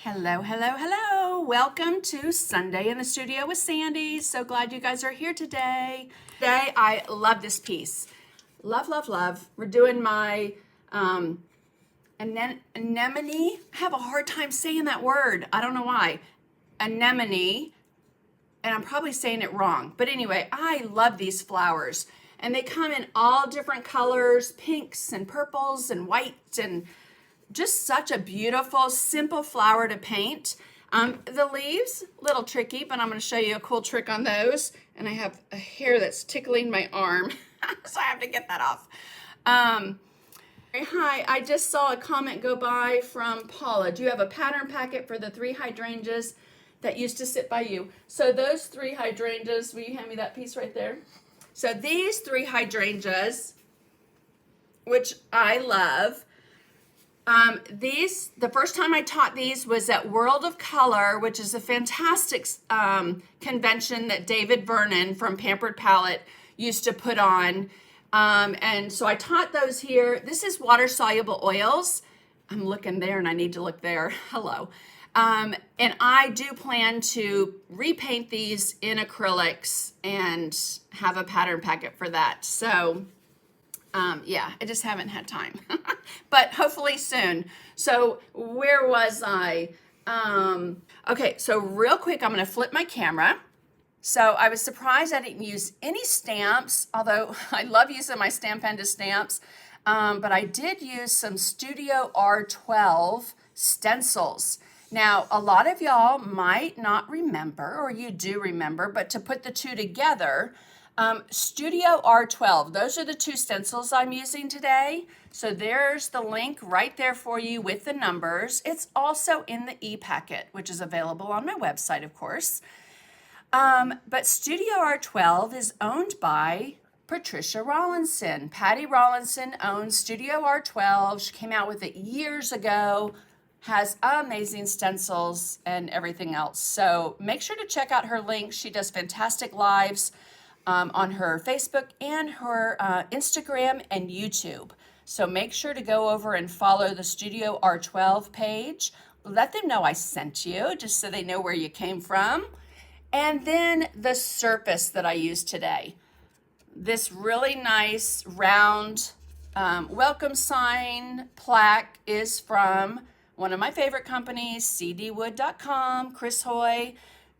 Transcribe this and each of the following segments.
Hello, hello, hello. Welcome to Sunday in the Studio with Sandy. So glad you guys are here today. Today, I love this piece. Love, love, love. We're doing my anemone. I have a hard time saying that word. I don't know why. Anemone. And I'm probably saying it wrong. But anyway, I love these flowers. And they come in all different colors, pinks and purples and white, and just such a beautiful, simple flower to paint. The leaves, a little tricky, but I'm going to show you a cool trick on those. And I have a hair that's tickling my arm, so I have to get that off. Hi, I just saw a comment go by from Paula. Do you have a pattern packet for the 3 hydrangeas that used to sit by you? So those 3 hydrangeas, will you hand me that piece right there? So these 3 hydrangeas, which I love, the first time I taught these was at World of Color, which is a fantastic convention that David Vernon from Pampered Palette used to put on. And so I taught those here. This is water-soluble oils. I'm looking there and I need to look there. Hello. And I do plan to repaint these in acrylics and have a pattern packet for that. So yeah, I just haven't had time, but hopefully soon. So where was I? Okay, so real quick, I'm going to flip my camera. So I was surprised I didn't use any stamps, although I love using my Stampenda stamps. But I did use some Studio R12 stencils. Now, a lot of y'all might not remember, or you do remember, but to put the two together, Studio R12, those are the 2 stencils I'm using today. So there's the link right there for you with the numbers. It's also in the e-packet, which is available on my website, of course. But Studio R12 is owned by Patricia Rawlinson. Patty Rawlinson owns Studio R12. She came out with it years ago, has amazing stencils and everything else. So make sure to check out her link. She does fantastic lives on her Facebook and her Instagram and YouTube. So make sure to go over and follow the Studio R12 page. Let them know I sent you, just so they know where you came from. And then the surface that I used today. This really nice round welcome sign plaque is from one of my favorite companies, cdwood.com, Chris Hoy,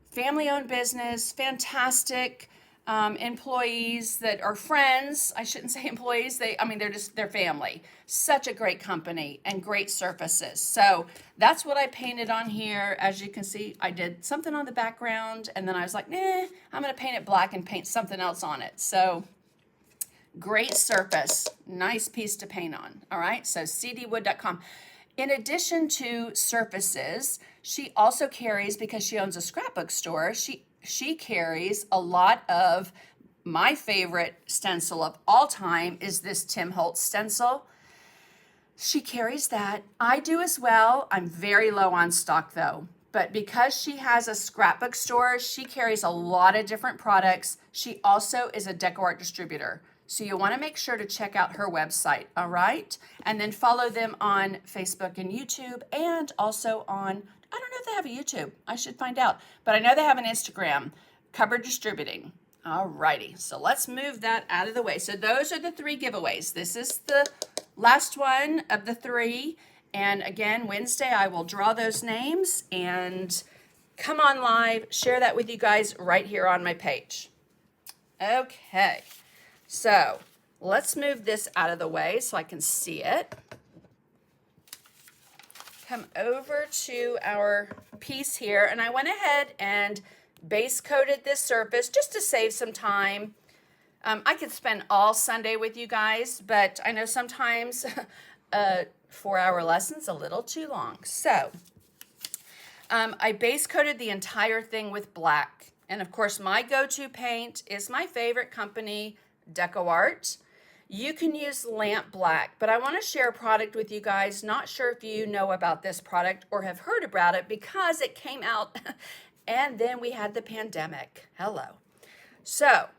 family-owned business, fantastic employees that are friends. I shouldn't say employees. They're family. Such a great company and great surfaces. So that's what I painted on here. As you can see, I did something on the background and then I was like, I'm going to paint it black and paint something else on it. So great surface, nice piece to paint on. All right. So cdwood.com. In addition to surfaces, she also carries, because she owns a scrapbook store, she carries a lot of my favorite stencil of all time is this Tim Holtz stencil. She carries that. I do as well. I'm very low on stock though. But because she has a scrapbook store, she carries a lot of different products. She also is a decoart distributor. So you want to make sure to check out her website, all right? And then follow them on Facebook and YouTube, and also on, I don't know if they have a YouTube. I should find out. But I know they have an Instagram, Cupboard Distributing. All righty, so let's move that out of the way. So those are the 3 giveaways. This is the last one of the 3. And again, Wednesday, I will draw those names and come on live, share that with you guys right here on my page. Okay. So let's move this out of the way so I can see it. Come over to our piece here, and I went ahead and base coated this surface just to save some time. I could spend all Sunday with you guys, but I know sometimes a 4-hour lesson's a little too long. So I base coated the entire thing with black. And of course, my go-to paint is my favorite company, decoart. You can use lamp black, but I want to share a product with you guys. Not sure if you know about this product or have heard about it because it came out and then we had the pandemic. Hello. So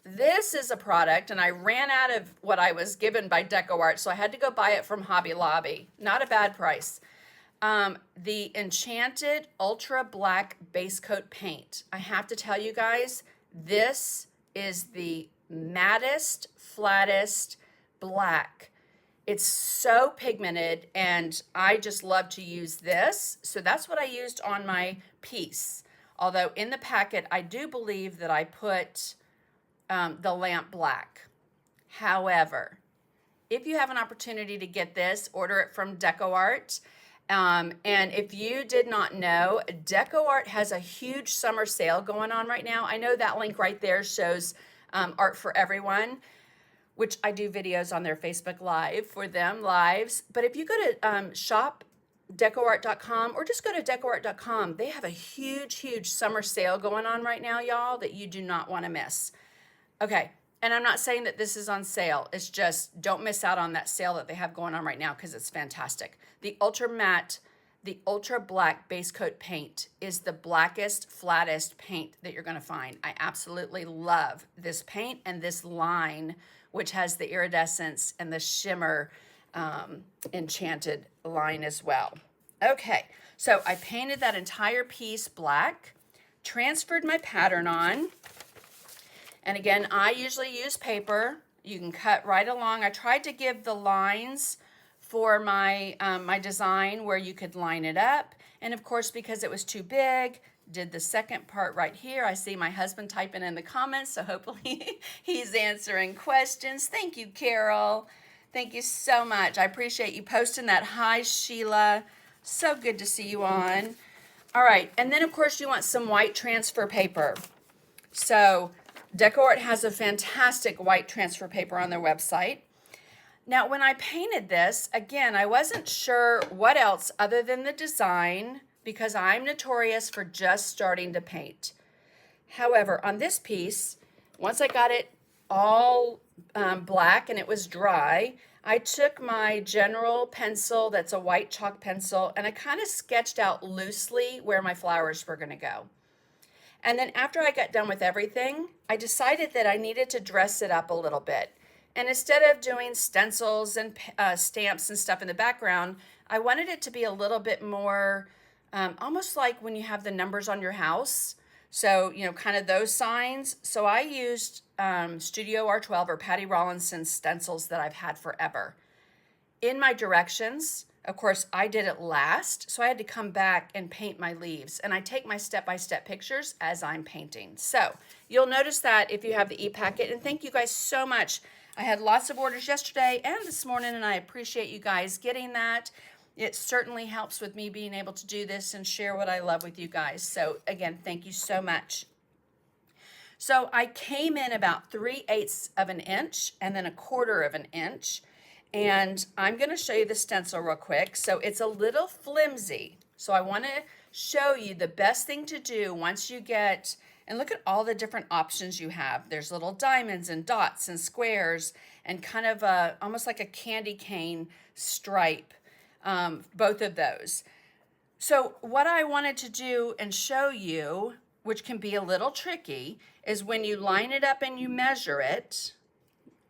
this is a product, and I ran out of what I was given by decoart, so I had to go buy it from Hobby Lobby. Not a bad price. the Enchanted Ultra Black Base Coat Paint. I have to tell you guys, this is the mattest, flattest black. It's so pigmented, and I just love to use this. So that's what I used on my piece. Although in the packet, I do believe that I put the lamp black. However, if you have an opportunity to get this, order it from decoart. And if you did not know, decoart has a huge summer sale going on right now. I know that link right there shows Art for Everyone, which I do videos on their Facebook Live for them, lives. But if you go to shop.decoart.com or just go to decoart.com, they have a huge, huge summer sale going on right now, y'all, that you do not want to miss. Okay, and I'm not saying that this is on sale. It's just don't miss out on that sale that they have going on right now because it's fantastic. The Ultra Matte, the Ultra Black Base Coat Paint is the blackest, flattest paint that you're going to find. I absolutely love this paint and this line, which has the iridescence and the shimmer enchanted line as well. Okay, so I painted that entire piece black, transferred my pattern on. And again, I usually use paper. You can cut right along. I tried to give the lines for my, my design where you could line it up. And of course, because it was too big, did the second part right here. I see my husband typing in the comments, so hopefully he's answering questions. Thank you, Carol. Thank you so much. I appreciate you posting that. Hi, Sheila. So good to see you on. All right, and then of course you want some white transfer paper. So decoart has a fantastic white transfer paper on their website. Now, when I painted this, again, I wasn't sure what else other than the design because I'm notorious for just starting to paint. However, on this piece, once I got it all black and it was dry, I took my general pencil, that's a white chalk pencil, and I kind of sketched out loosely where my flowers were going to go. And then after I got done with everything, I decided that I needed to dress it up a little bit. And instead of doing stencils and stamps and stuff in the background, I wanted it to be a little bit more, almost like when you have the numbers on your house. So, you know, kind of those signs. So I used Studio R12 or Patty Rawlinson stencils that I've had forever. In my directions, of course, I did it last, so I had to come back and paint my leaves. And I take my step-by-step pictures as I'm painting. So you'll notice that if you have the e-packet, and thank you guys so much. I had lots of orders yesterday and this morning, and I appreciate you guys getting that. It certainly helps with me being able to do this and share what I love with you guys. So again, thank you so much. So I came in about 3/8 of an inch and then 1/4 of an inch. And I'm going to show you the stencil real quick. So it's a little flimsy. So I want to show you the best thing to do once you get, and look at all the different options you have. There's little diamonds and dots and squares and kind of a, almost like a candy cane stripe, both of those. So what I wanted to do and show you, which can be a little tricky, is when you line it up and you measure it,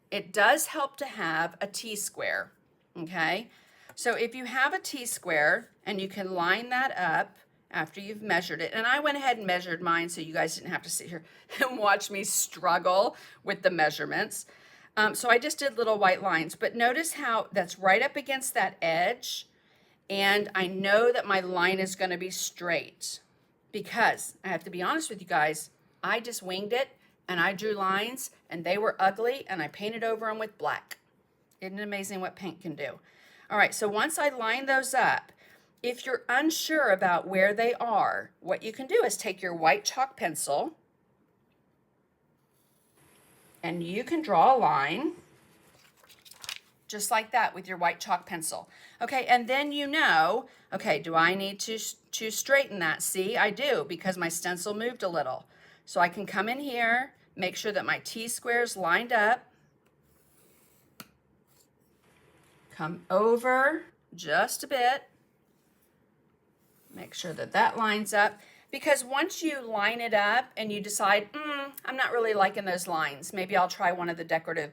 it does help to have a T-square, okay? So if you have a T-square and you can line that up after you've measured it, and I went ahead and measured mine so you guys didn't have to sit here and watch me struggle with the measurements. So I just did little white lines, but notice how that's right up against that edge, and I know that my line is gonna be straight because I have to be honest with you guys, I just winged it and I drew lines and they were ugly and I painted over them with black. Isn't it amazing what paint can do? All right, so once I line those up, if you're unsure about where they are, what you can do is take your white chalk pencil and you can draw a line just like that with your white chalk pencil. Okay, and then you know, okay, do I need to straighten that? See, I do because my stencil moved a little. So I can come in here, make sure that my T-square's lined up, come over just a bit, make sure that that lines up, because once you line it up and you decide, I'm not really liking those lines, maybe I'll try one of the decorative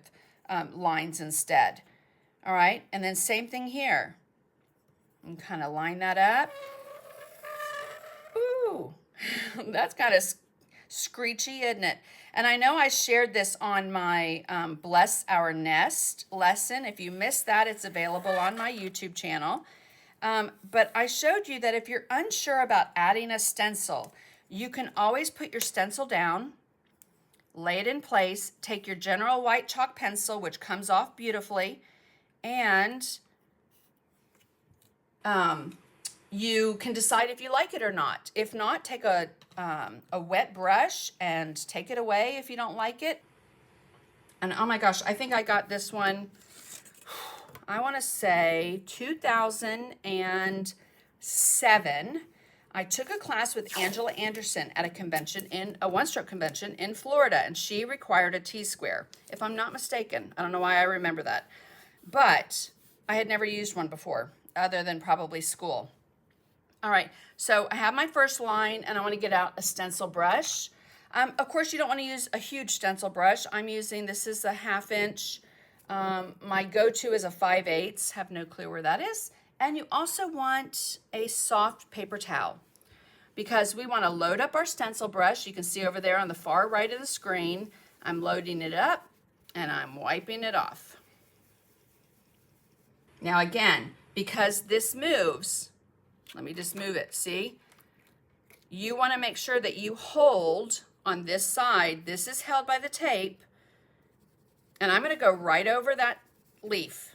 lines instead. All right, and then same thing here. And kind of line that up. Ooh, that's kind of screechy, isn't it? And I know I shared this on my Bless Our Nest lesson. If you missed that, it's available on my YouTube channel. But I showed you that if you're unsure about adding a stencil, you can always put your stencil down, lay it in place, take your general white chalk pencil, which comes off beautifully, and you can decide if you like it or not. If not, take a wet brush and take it away if you don't like it. And oh my gosh, I think I got this one, I want to say 2007. I took a class with Angela Anderson at a convention, in a one-stroke convention in Florida, and she required a T-square, if I'm not mistaken. I don't know why I remember that. But I had never used one before, other than probably school. All right, so I have my first line, and I want to get out a stencil brush. Of course, you don't want to use a huge stencil brush. I'm using, this is a 1/2 inch. My go-to is a 5/8, have no clue where that is. And you also want a soft paper towel because we want to load up our stencil brush. You can see over there on the far right of the screen, I'm loading it up and I'm wiping it off. Now again, because this moves, let me just move it, see? You want to make sure that you hold on this side. This is held by the tape. And I'm going to go right over that leaf.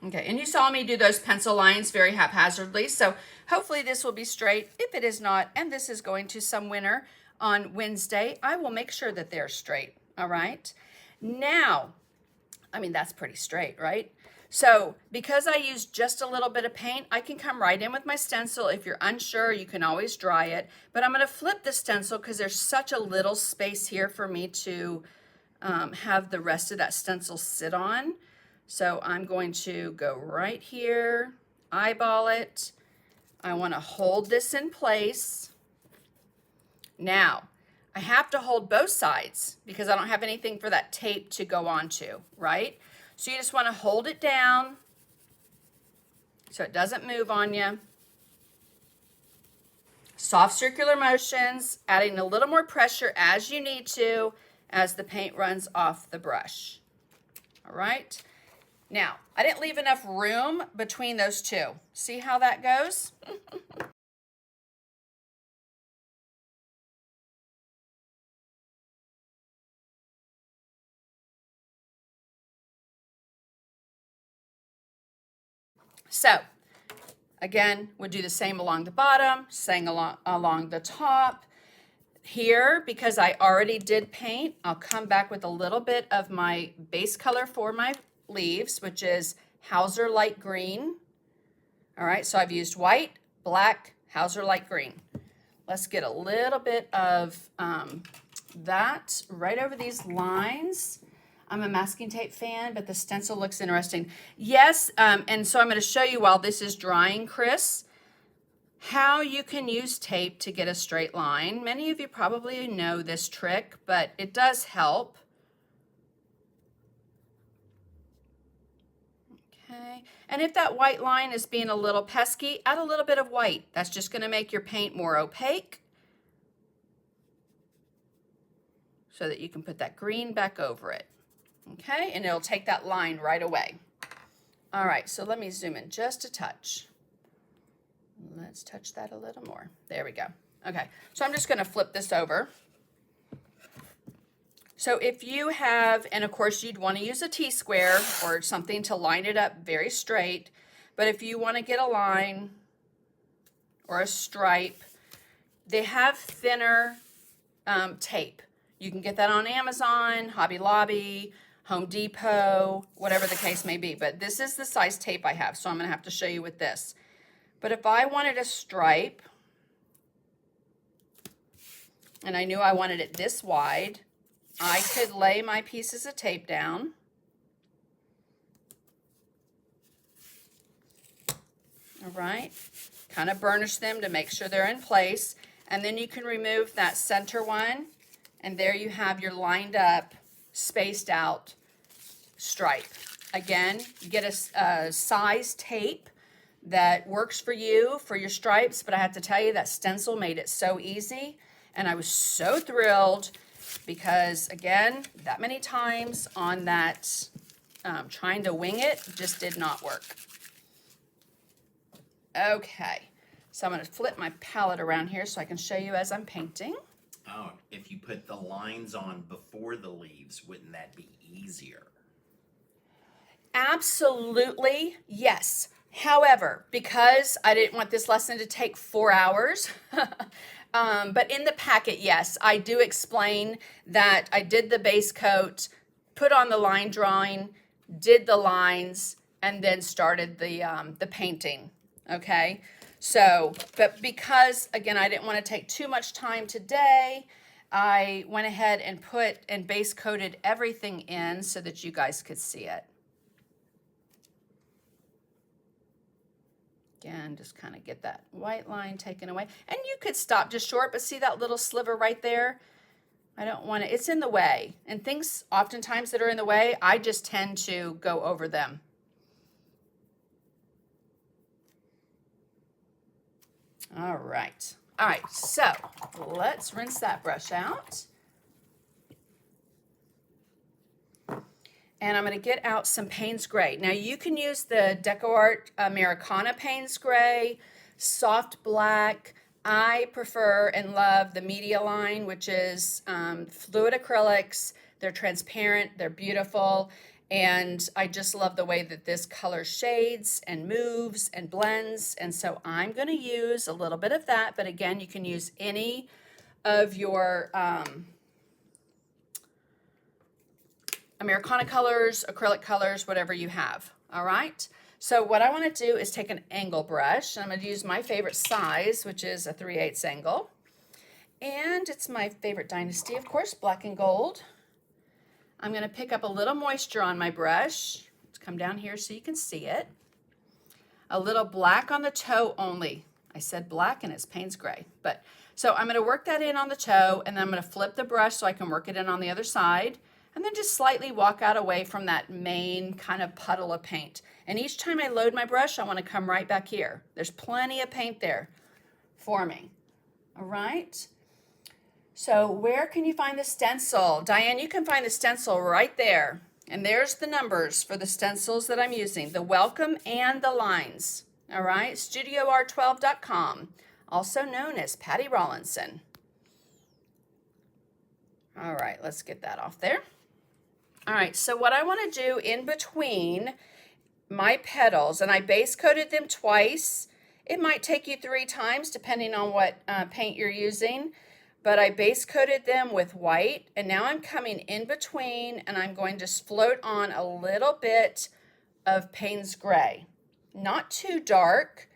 Okay, and you saw me do those pencil lines very haphazardly, so hopefully this will be straight. If it is not, and this is going to some winner on Wednesday, I will make sure that they're straight, all right? Now, I mean, that's pretty straight, right? So because I used just a little bit of paint, I can come right in with my stencil. If you're unsure, you can always dry it. But I'm going to flip the stencil because there's such a little space here for me to have the rest of that stencil sit on. So I'm going to go right here, eyeball it. I want to hold this in place. Now, I have to hold both sides because I don't have anything for that tape to go onto, right? So you just want to hold it down so it doesn't move on you. Soft circular motions, adding a little more pressure as you need to as the paint runs off the brush. All right. Now, I didn't leave enough room between those two. See how that goes? So, again, we'll do the same along the bottom, same along the top. Here, because I already did paint, I'll come back with a little bit of my base color for my leaves, which is Hauser Light Green. All right, so I've used white, black, Hauser Light Green. Let's get a little bit of that right over these lines. I'm a masking tape fan, but the stencil looks interesting. Yes, and so I'm going to show you while this is drying, Chris, how you can use tape to get a straight line. Many of you probably know this trick, but it does help. Okay, and if that white line is being a little pesky, add a little bit of white. That's just going to make your paint more opaque so that you can put that green back over it. Okay, and it'll take that line right away. All right, so let me zoom in just a touch. Let's touch that a little more. There we go. Okay, so I'm just going to flip this over. So if you have, and of course you'd want to use a T-square or something to line it up very straight, but if you want to get a line or a stripe, they have thinner tape. You can get that on Amazon, Hobby Lobby, Home Depot, whatever the case may be. But this is the size tape I have, so I'm going to have to show you with this. But if I wanted a stripe, and I knew I wanted it this wide, I could lay my pieces of tape down. All right, kind of burnish them to make sure they're in place. And then you can remove that center one And there you have your lined up, spaced out stripe. Again, you get a size tape that works for you for your stripes, but I have to tell you that Stencil made it so easy, and I was so thrilled because, again, that many times on that trying to wing it just did not work. Okay, so I'm going to flip my palette around here so I can show you as I'm painting. Oh, if you put the lines on before the leaves, wouldn't that be easier? Absolutely, yes. However, because I didn't want this lesson to take 4 hours, but in the packet, yes, I do explain that I did the base coat, put on the line drawing, did the lines, and then started the painting, okay? So, but because, again, I didn't want to take too much time today, I went ahead and put and base coated everything in so that you guys could see it. Again, just kind of get that white line taken away. And you could stop just short, but see that little sliver right there? I don't want to, it's in the way. And things oftentimes that are in the way, I just tend to go over them. All right. All right, so let's rinse that brush out. And I'm going to get out some Payne's Gray. Now you can use the DecoArt Americana Payne's Gray, soft black. I prefer and love the media line, which is fluid acrylics. They're transparent, they're beautiful, and I just love the way that this color shades and moves and blends. And so I'm going to use a little bit of that, but again, you can use any of your Americana colors, acrylic colors, whatever you have, all right? So what I want to do is take an angle brush, and I'm going to use my favorite size, which is a 3/8 angle. And it's my favorite Dynasty, of course, black and gold. I'm going to pick up a little moisture on my brush. Let's come down here so you can see it. A little black on the toe only. I said black and it's Payne's Gray. But so I'm going to work that in on the toe, and then I'm going to flip the brush so I can work it in on the other side. And then just slightly walk out away from that main kind of puddle of paint. And each time I load my brush, I want to come right back here. There's plenty of paint there for me. All right. So where can you find the stencil? Diane, you can find the stencil right there. And there's the numbers for the stencils that I'm using, the welcome and the lines. All right, StudioR12.com, also known as Patty Rawlinson. All right, let's get that off there. All right, so what I want to do in between my petals, and I base coated them twice. It might take you 3 times depending on what paint you're using, but I base coated them with white, and now I'm coming in between and I'm going to float on a little bit of Payne's Gray. Not too dark,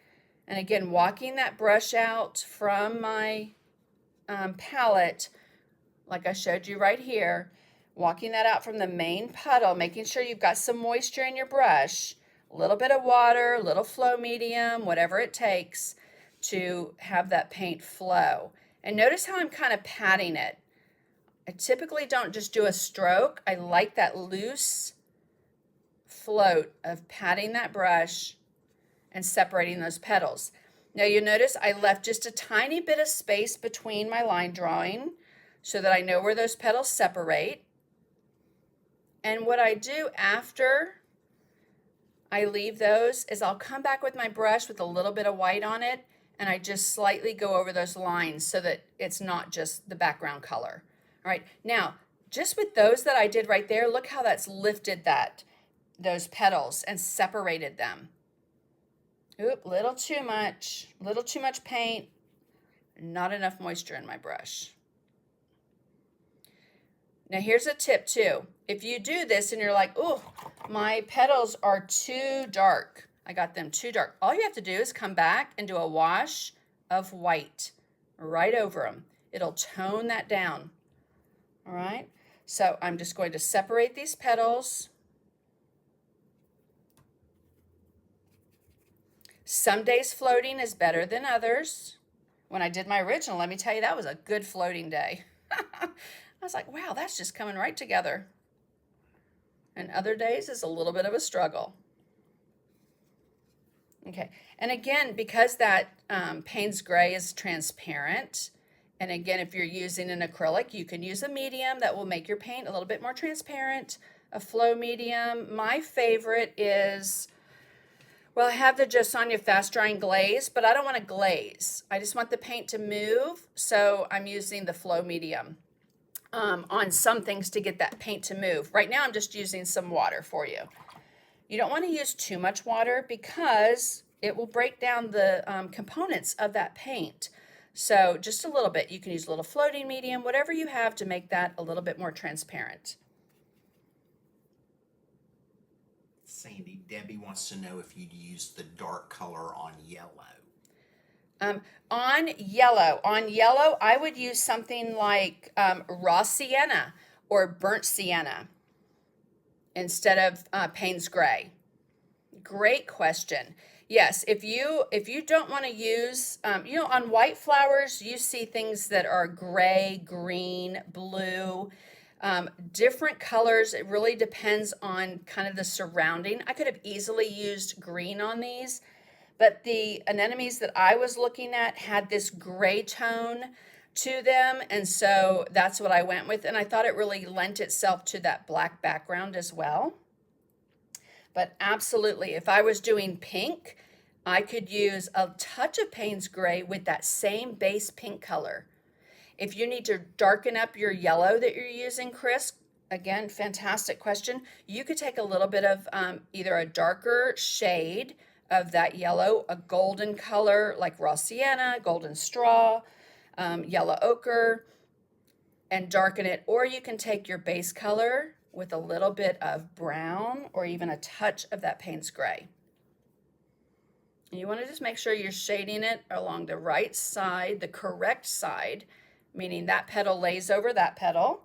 and again, walking that brush out from my palette, like I showed you right here, walking that out from the main puddle, making sure you've got some moisture in your brush, a little bit of water, a little flow medium, whatever it takes to have that paint flow. And notice how I'm kind of patting it. I typically don't just do a stroke. I like that loose float of patting that brush and separating those petals. Now you notice I left just a tiny bit of space between my line drawing so that I know where those petals separate. And what I do after I leave those is I'll come back with my brush with a little bit of white on it, and I just slightly go over those lines so that it's not just the background color. All right, now, just with those that I did right there, look how that's lifted those petals and separated them. Oop, little too much paint, not enough moisture in my brush. Now here's a tip too. If you do this and you're like, oh, my petals are too dark, I got them too dark, all you have to do is come back and do a wash of white right over them. It'll tone that down. All right, so I'm just going to separate these petals. Some days floating is better than others. When I did my original, let me tell you, that was a good floating day. I was like, wow, that's just coming right together. And other days is a little bit of a struggle. Okay, and again, because that Payne's Gray is transparent, and again, if you're using an acrylic, you can use a medium that will make your paint a little bit more transparent, a flow medium. My favorite is, well, I have the Josanya Fast Drying Glaze, but I don't want to glaze. I just want the paint to move, so I'm using the flow medium on some things to get that paint to move. Right now, I'm just using some water for you. You don't want to use too much water because it will break down the components of that paint. So just a little bit. You can use a little floating medium, whatever you have to make that a little bit more transparent. Sandy, Debbie wants to know if you'd use the dark color on yellow. On yellow, I would use something like raw sienna or burnt sienna instead of Payne's Gray. Great question. Yes, if you don't want to use, on white flowers, you see things that are gray, green, blue, different colors. It really depends on kind of the surrounding. I could have easily used green on these, but the anemones that I was looking at had this gray tone to them, and so that's what I went with, and I thought it really lent itself to that black background as well. But absolutely, if I was doing pink, I could use a touch of Payne's Gray with that same base pink color. If you need to darken up your yellow that you're using, Chris, again, fantastic question. You could take a little bit of either a darker shade of that yellow, a golden color like raw sienna, golden straw, yellow ochre, and darken it. Or you can take your base color with a little bit of brown or even a touch of that Payne's Gray. And you want to just make sure you're shading it along the right side, the correct side, meaning that petal lays over that petal.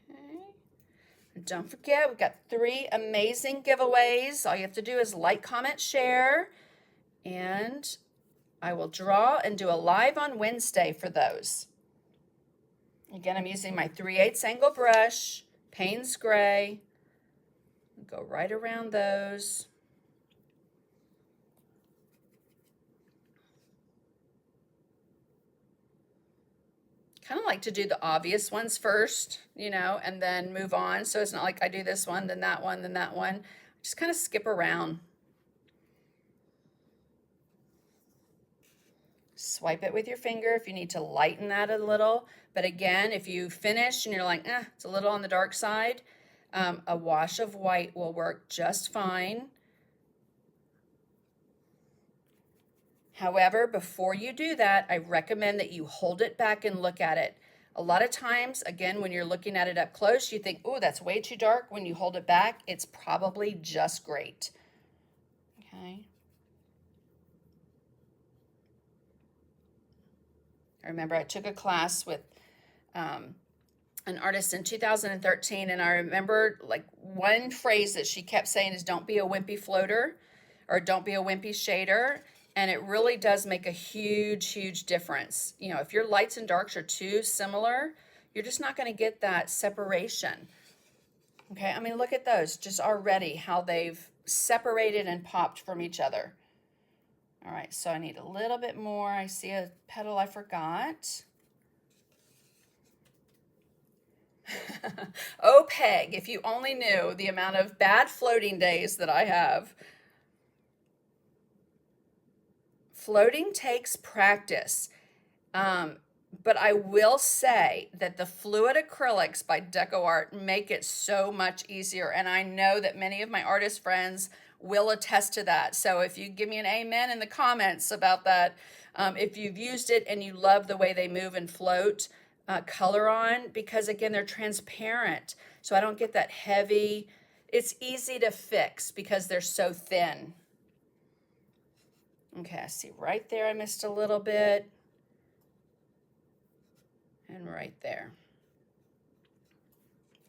Okay. And don't forget, we've got 3 amazing giveaways. All you have to do is like, comment, share, and I will draw and do a live on Wednesday for those. Again, I'm using my 3/8 angle brush, Payne's Gray. Go right around those. Kind of like to do the obvious ones first, and then move on. So it's not like I do this one, then that one, then that one. Just kind of skip around. Swipe it with your finger if you need to lighten that a little. But again, if you finish and you're like, it's a little on the dark side, a wash of white will work just fine. However, before you do that, I recommend that you hold it back and look at it. A lot of times, again, when you're looking at it up close, you think, oh, that's way too dark. When you hold it back, it's probably just great. Okay. I remember I took a class with an artist in 2013, and I remember like one phrase that she kept saying is don't be a wimpy floater or don't be a wimpy shader, and it really does make a huge, huge difference. If your lights and darks are too similar, you're just not going to get that separation. Okay, I mean, look at those just already, how they've separated and popped from each other. All right, so I need a little bit more. I see a petal I forgot. Oh, Peg, if you only knew the amount of bad floating days that I have. Floating takes practice. But I will say that the fluid acrylics by decoart make it so much easier. And I know that many of my artist friends will attest to that. So if you give me an amen in the comments about that, if you've used it and you love the way they move and float, color on, because again, they're transparent. So I don't get that heavy. It's easy to fix because they're so thin. Okay, I see right there I missed a little bit. And right there.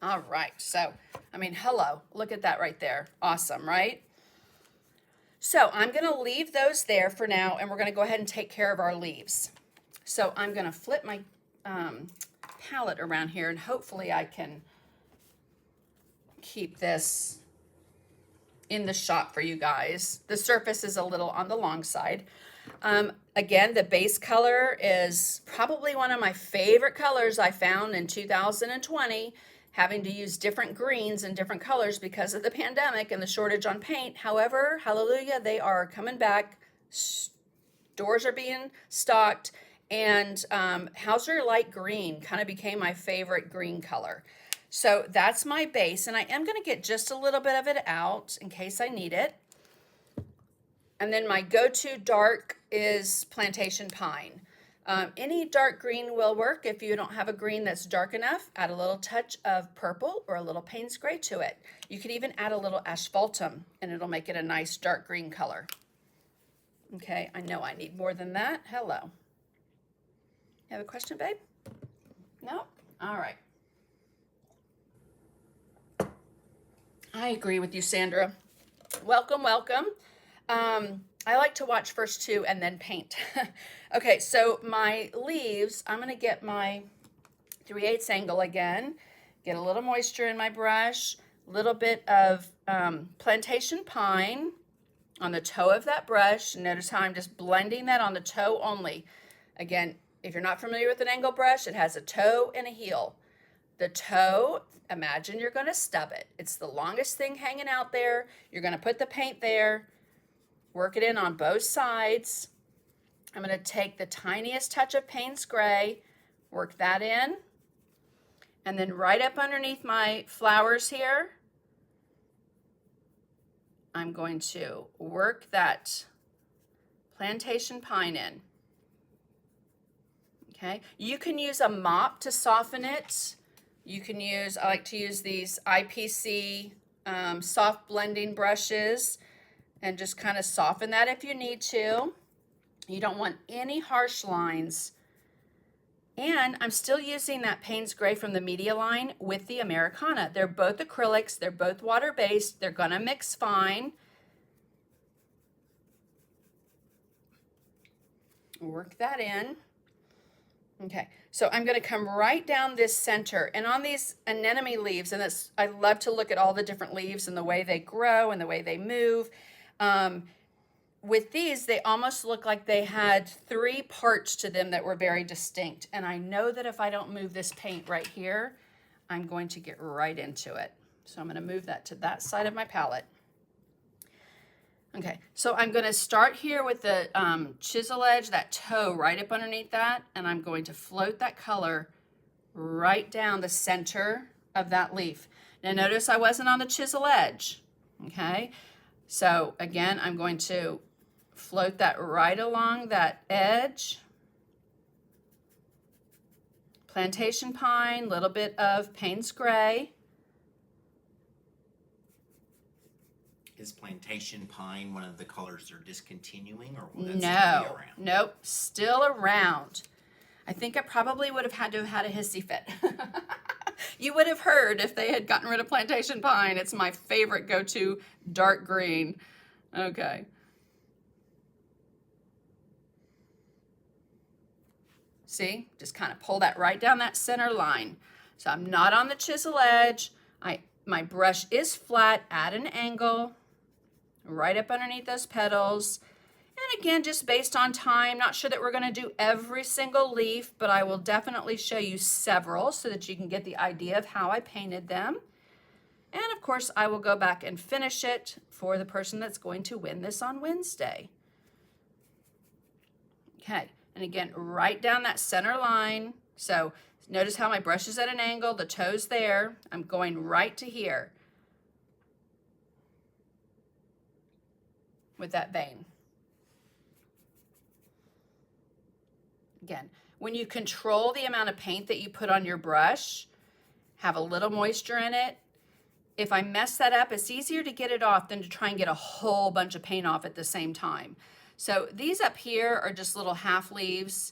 All right, so, I mean, hello, look at that right there. Awesome, right? So I'm gonna leave those there for now, and we're gonna go ahead and take care of our leaves. So I'm gonna flip my palette around here and hopefully I can keep this in the shot for you guys. The surface is a little on the long side. Again, the base color is probably one of my favorite colors I found in 2020, having to use different greens and different colors because of the pandemic and the shortage on paint. However, hallelujah, they are coming back. Stores are being stocked, and Hauser Light Green kind of became my favorite green color. So that's my base, and I am going to get just a little bit of it out in case I need it. And then my go-to dark is Plantation Pine. Any dark green will work. If you don't have a green that's dark enough, add a little touch of purple or a little Payne's Gray to it. You could even add a little asphaltum, and it'll make it a nice dark green color. Okay, I know I need more than that. Hello. You have a question, babe? No? All right. I agree with you, Sandra. Welcome, welcome. I like to watch first two and then paint. Okay, so my leaves, I'm going to get my 3/8 angle again, get a little moisture in my brush, a little bit of Plantation Pine on the toe of that brush. Notice how I'm just blending that on the toe only. Again, if you're not familiar with an angle brush, it has a toe and a heel. The toe, imagine you're going to stub it. It's the longest thing hanging out there. You're going to put the paint there, work it in on both sides. I'm going to take the tiniest touch of Payne's Gray, work that in, and then right up underneath my flowers here, I'm going to work that Plantation Pine in. Okay, you can use a mop to soften it. You can use, I like to use these IPC soft blending brushes and just kind of soften that if you need to. You don't want any harsh lines. And I'm still using that Payne's Gray from the Media line with the Americana. They're both acrylics, they're both water-based, they're gonna mix fine. Work that in. Okay, so I'm going to come right down this center, and on these anemone leaves, and that's, I love to look at all the different leaves and the way they grow and the way they move. With these, they almost look like they had 3 parts to them that were very distinct, and I know that if I don't move this paint right here, I'm going to get right into it. So I'm going to move that to that side of my palette. Okay, so I'm going to start here with the chisel edge, that toe right up underneath that, and I'm going to float that color right down the center of that leaf. Now notice I wasn't on the chisel edge, okay? So again, I'm going to float that right along that edge. Plantation Pine, little bit of Payne's Gray. Is Plantation Pine one of the colors they're discontinuing, or will that still be No, around? nope, still around. I think I probably would have had to have had a hissy fit. You would have heard if they had gotten rid of Plantation Pine. It's my favorite go-to dark green. Okay. See, just kind of pull that right down that center line. So I'm not on the chisel edge. My brush is flat at an angle, right up underneath those petals. And again, just based on time, not sure that we're going to do every single leaf, but I will definitely show you several so that you can get the idea of how I painted them. And of course, I will go back and finish it for the person that's going to win this on Wednesday. Okay, and again, right down that center line. So notice how my brush is at an angle, the toe's there. I'm going right to here with that vein. Again, when you control the amount of paint that you put on your brush, have a little moisture in it. If I mess that up, it's easier to get it off than to try and get a whole bunch of paint off at the same time. So these up here are just little half leaves.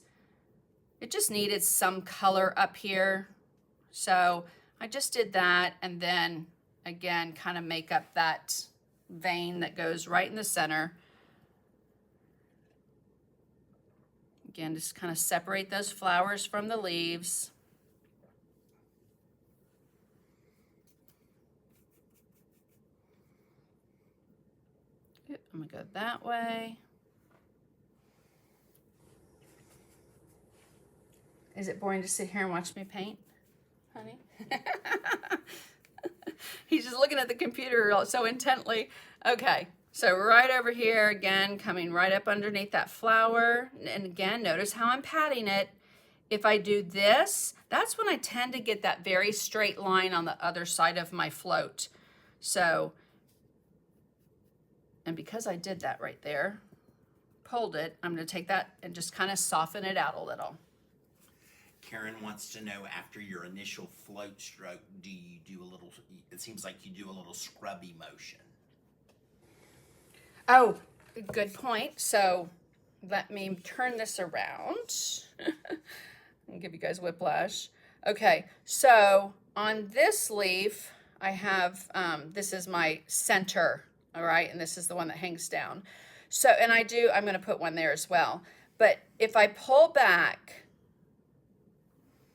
It just needed some color up here. So I just did that, and then again, kind of make up that vein that goes right in the center. Again, just kind of separate those flowers from the leaves. Yep, I'm gonna go that way. Is it boring to sit here and watch me paint, honey? He's just looking at the computer so intently. Okay, so right over here, again, coming right up underneath that flower. And again, notice how I'm patting it. If I do this, that's when I tend to get that very straight line on the other side of my float. So, and because I did that right there, pulled it, I'm gonna take that and just kind of soften it out a little. Karen wants to know, after your initial float stroke, do you do a little, it seems like you do a little scrubby motion. Oh, good point. So let me turn this around. I'll give you guys whiplash. Okay, so on this leaf, I have, this is my center, all right? And this is the one that hangs down. So, and I'm gonna put one there as well. But if I pull back,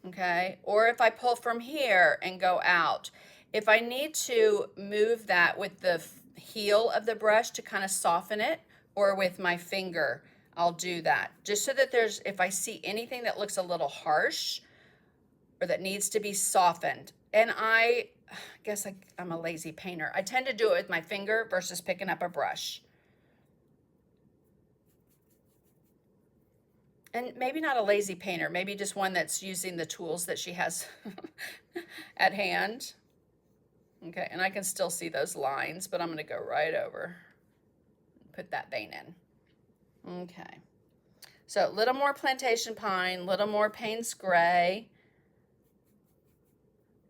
okay, or if I pull from here and go out, if I need to move that with the heel of the brush to kind of soften it, or with my finger, I'll do that. Just so that if I see anything that looks a little harsh or that needs to be softened, and I guess I'm a lazy painter. I tend to do it with my finger versus picking up a brush. And maybe not a lazy painter, maybe just one that's using the tools that she has at hand. Okay, and I can still see those lines, but I'm gonna go right over and put that vein in. Okay, so a little more plantation pine, little more Payne's gray.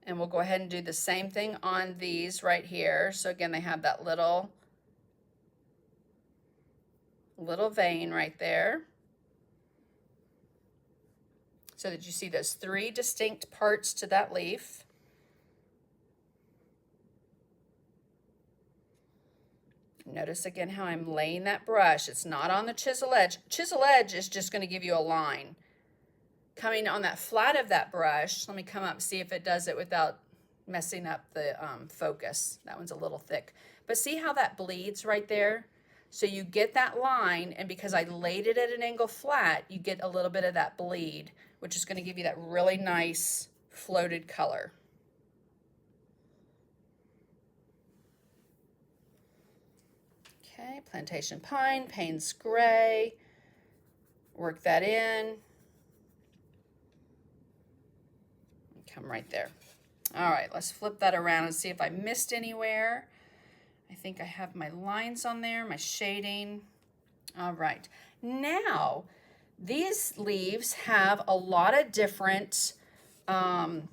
And we'll go ahead and do the same thing on these right here. So again, they have that little vein right there. So that you see those 3 distinct parts to that leaf. Notice again how I'm laying that brush. It's not on the chisel edge. Chisel edge is just going to give you a line. Coming on that flat of that brush, let me come up and see if it does it without messing up the focus. That one's a little thick. But see how that bleeds right there? So you get that line, and because I laid it at an angle flat, you get a little bit of that bleed, which is going to give you that really nice floated color. Okay, plantation pine, Payne's gray. Work that in. Come right there. All right, let's flip that around and see if I missed anywhere. I think I have my lines on there, my shading. All right, now these leaves have a lot of different kind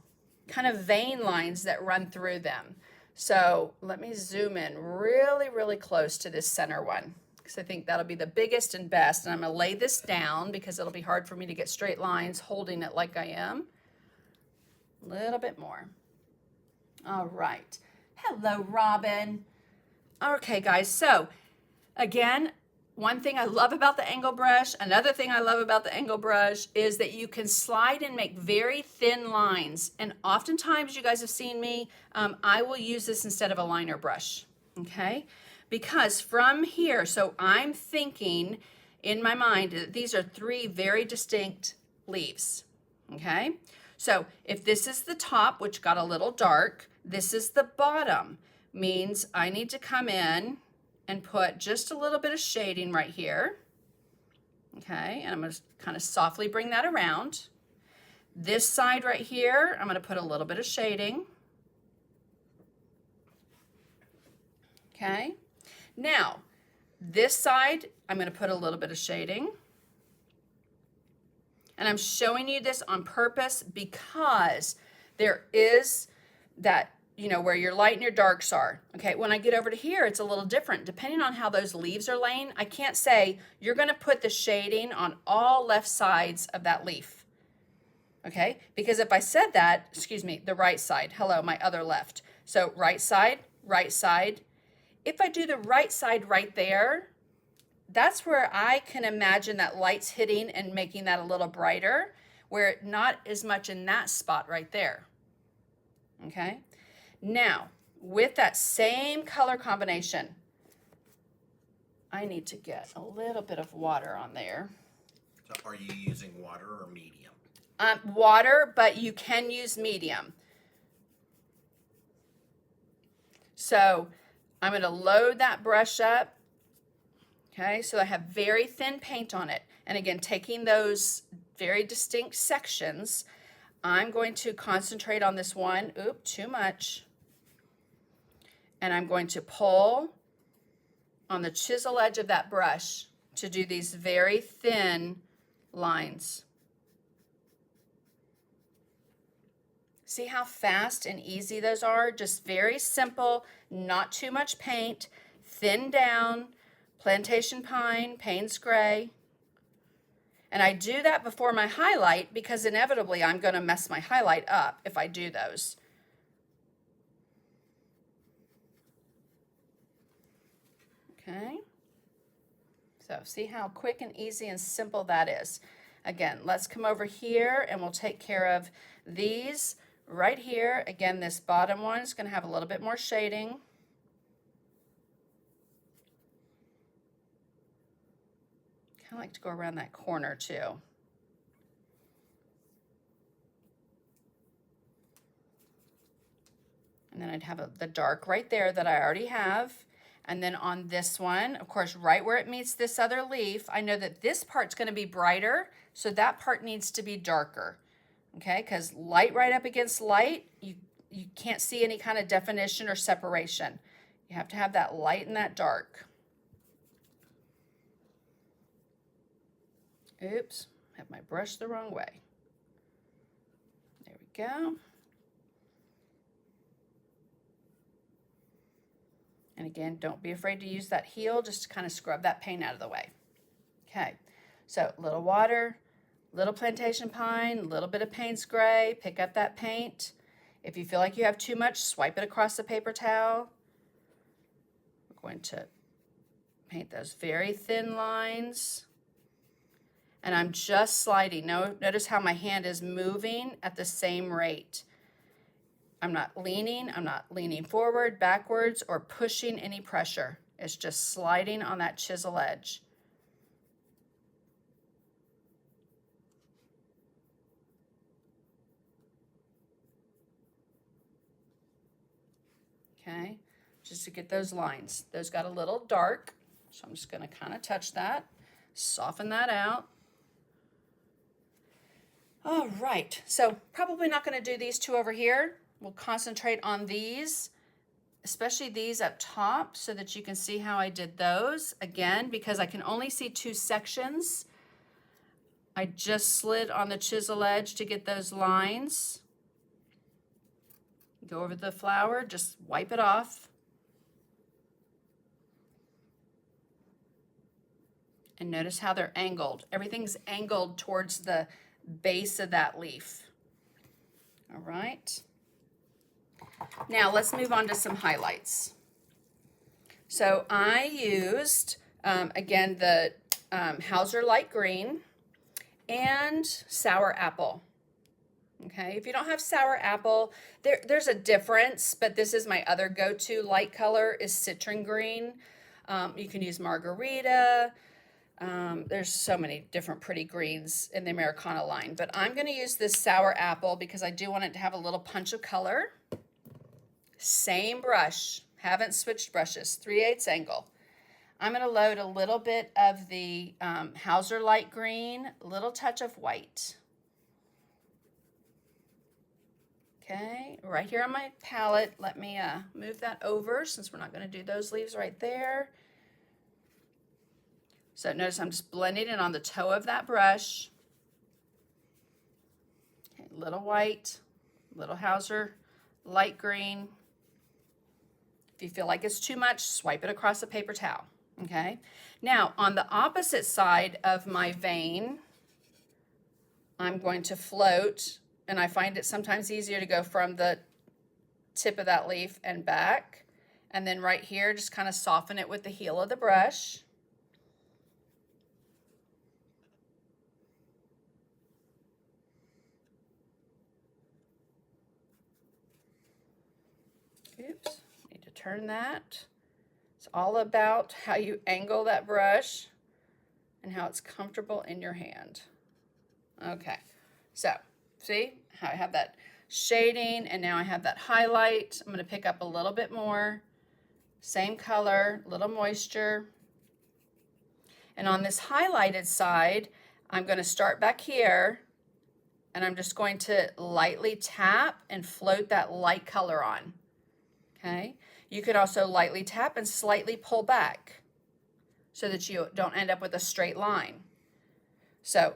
of vein lines that run through them. So let me zoom in really, really close to this center one, because I think that'll be the biggest and best. And I'm gonna lay this down because it'll be hard for me to get straight lines holding it like I am. A little bit more. All right. Hello, Robin. Okay, guys, so again, one thing I love about the angle brush, another thing I love about the angle brush is that you can slide and make very thin lines. And oftentimes, you guys have seen me, I will use this instead of a liner brush, okay? Because from here, so I'm thinking in my mind that these are 3 very distinct leaves, okay? So if this is the top, which got a little dark, this is the bottom, means I need to come in and put just a little bit of shading right here. Okay, and I'm going to kind of softly bring that around. This side right here, I'm going to put a little bit of shading. Okay, now this side, I'm going to put a little bit of shading. And I'm showing you this on purpose because there is that, you know, where your light and your darks are. Okay, when I get over to here, it's a little different. Depending on how those leaves are laying, I can't say you're gonna put the shading on all left sides of that leaf. Okay, because if I said that, excuse me, the right side, hello, my other left. So right side, right side. If I do the right side right there, that's where I can imagine that light's hitting and making that a little brighter, where not as much in that spot right there. Okay, now with that same color combination, I need to get a little bit of water on there. So are you using water or medium? Water, but you can use medium. So I'm going to load that brush up. Okay, so I have very thin paint on it. And again, taking those very distinct sections, I'm going to concentrate on this one. Oop, too much. And I'm going to pull on the chisel edge of that brush to do these very thin lines. See how fast and easy those are? Just very simple, not too much paint, thin down, plantation pine, Payne's gray. And I do that before my highlight because inevitably I'm going to mess my highlight up if I do those. Okay. So see how quick and easy and simple that is. Again, let's come over here and we'll take care of these right here. Again, this bottom one is going to have a little bit more shading. Kind of like to go around that corner too. And then I'd have the dark right there that I already have. And then on this one, of course, right where it meets this other leaf, I know that this part's going to be brighter, so that part needs to be darker. Okay, because light right up against light, you can't see any kind of definition or separation. You have to have that light and that dark. Oops, I have my brush the wrong way. There we go. And again, don't be afraid to use that heel just to kind of scrub that paint out of the way. Okay, so little water, little plantation pine, little bit of Payne's gray, pick up that paint. If you feel like you have too much, swipe it across the paper towel. We're going to paint those very thin lines. And I'm just sliding. Notice how my hand is moving at the same rate. I'm not leaning forward, backwards, or pushing any pressure. It's just sliding on that chisel edge. Okay, just to get those lines. Those got a little dark, so I'm just going to kind of touch that, soften that out. All right, so probably not going to do these two over here. We'll concentrate on these, especially these up top, so that you can see how I did those. Again, because I can only see two sections, I just slid on the chisel edge to get those lines. Go over the flower, just wipe it off. And notice how they're angled. Everything's angled towards the base of that leaf. All right. Now let's move on to some highlights. So I used, again, the Hauser light green and sour apple. Okay, if you don't have sour apple, there's a difference, but this is my other go-to light color is citron green. You can use margarita. There's so many different pretty greens in the Americana line, but I'm going to use this sour apple because I do want it to have a little punch of color. Same brush, haven't switched brushes, 3/8 angle. I'm going to load a little bit of the Hauser light green, a little touch of white. Okay, right here on my palette, let me move that over since we're not going to do those leaves right there. So notice I'm just blending it on the toe of that brush. Okay, little white, little Hauser light green. If you feel like it's too much, swipe it across a paper towel, okay? Now, on the opposite side of my vein, I'm going to float, and I find it sometimes easier to go from the tip of that leaf and back, and then right here, just kind of soften it with the heel of the brush. turn that. It's all about how you angle that brush and how it's comfortable in your hand. Okay, so see how I have that shading and now I have that highlight. I'm going to pick up a little bit more. Same color, little moisture. And on this highlighted side, I'm going to start back here and I'm just going to lightly tap and float that light color on. Okay, you could also lightly tap and slightly pull back so that you don't end up with a straight line. So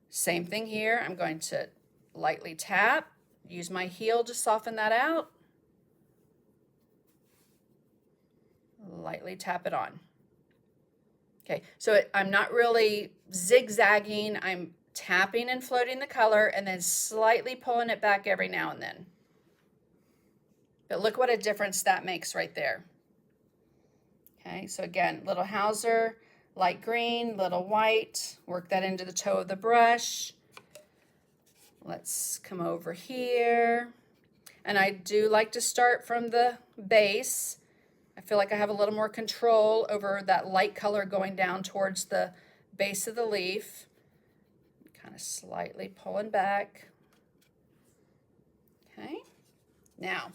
same thing here. I'm going to lightly tap, use my heel to soften that out. Lightly tap it on. Okay, so I'm not really zigzagging. I'm tapping and floating the color and then slightly pulling it back every now and then. But look what a difference that makes right there. Okay, so again, little Hauser, light green, little white, work that into the toe of the brush. Let's come over here. And I do like to start from the base. I feel like I have a little more control over that light color going down towards the base of the leaf. Kind of slightly pulling back. Okay, now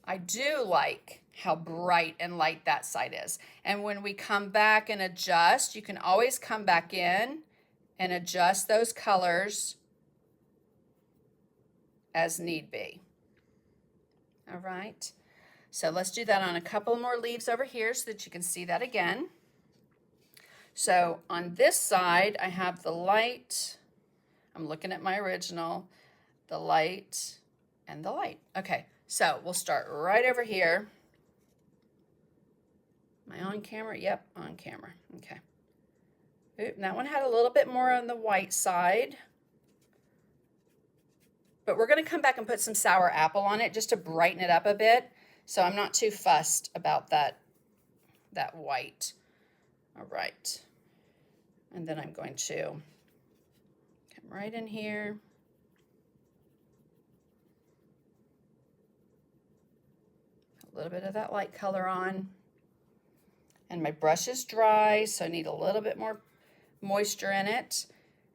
I do like how bright and light that side is. And when we come back and adjust, you can always come back in and adjust those colors as need be. All right, so let's do that on a couple more leaves over here so that you can see that again. So on this side, I have the light. I'm looking at my original, the light and the light. Okay, so we'll start right over here. Am I on camera? Yep, on camera. Okay. Oop, that one had a little bit more on the white side. But we're going to come back and put some sour apple on it just to brighten it up a bit. So I'm not too fussed about that white. All right. And then I'm going to come right in here. A little bit of that light color on. And my brush is dry, so I need a little bit more moisture in it.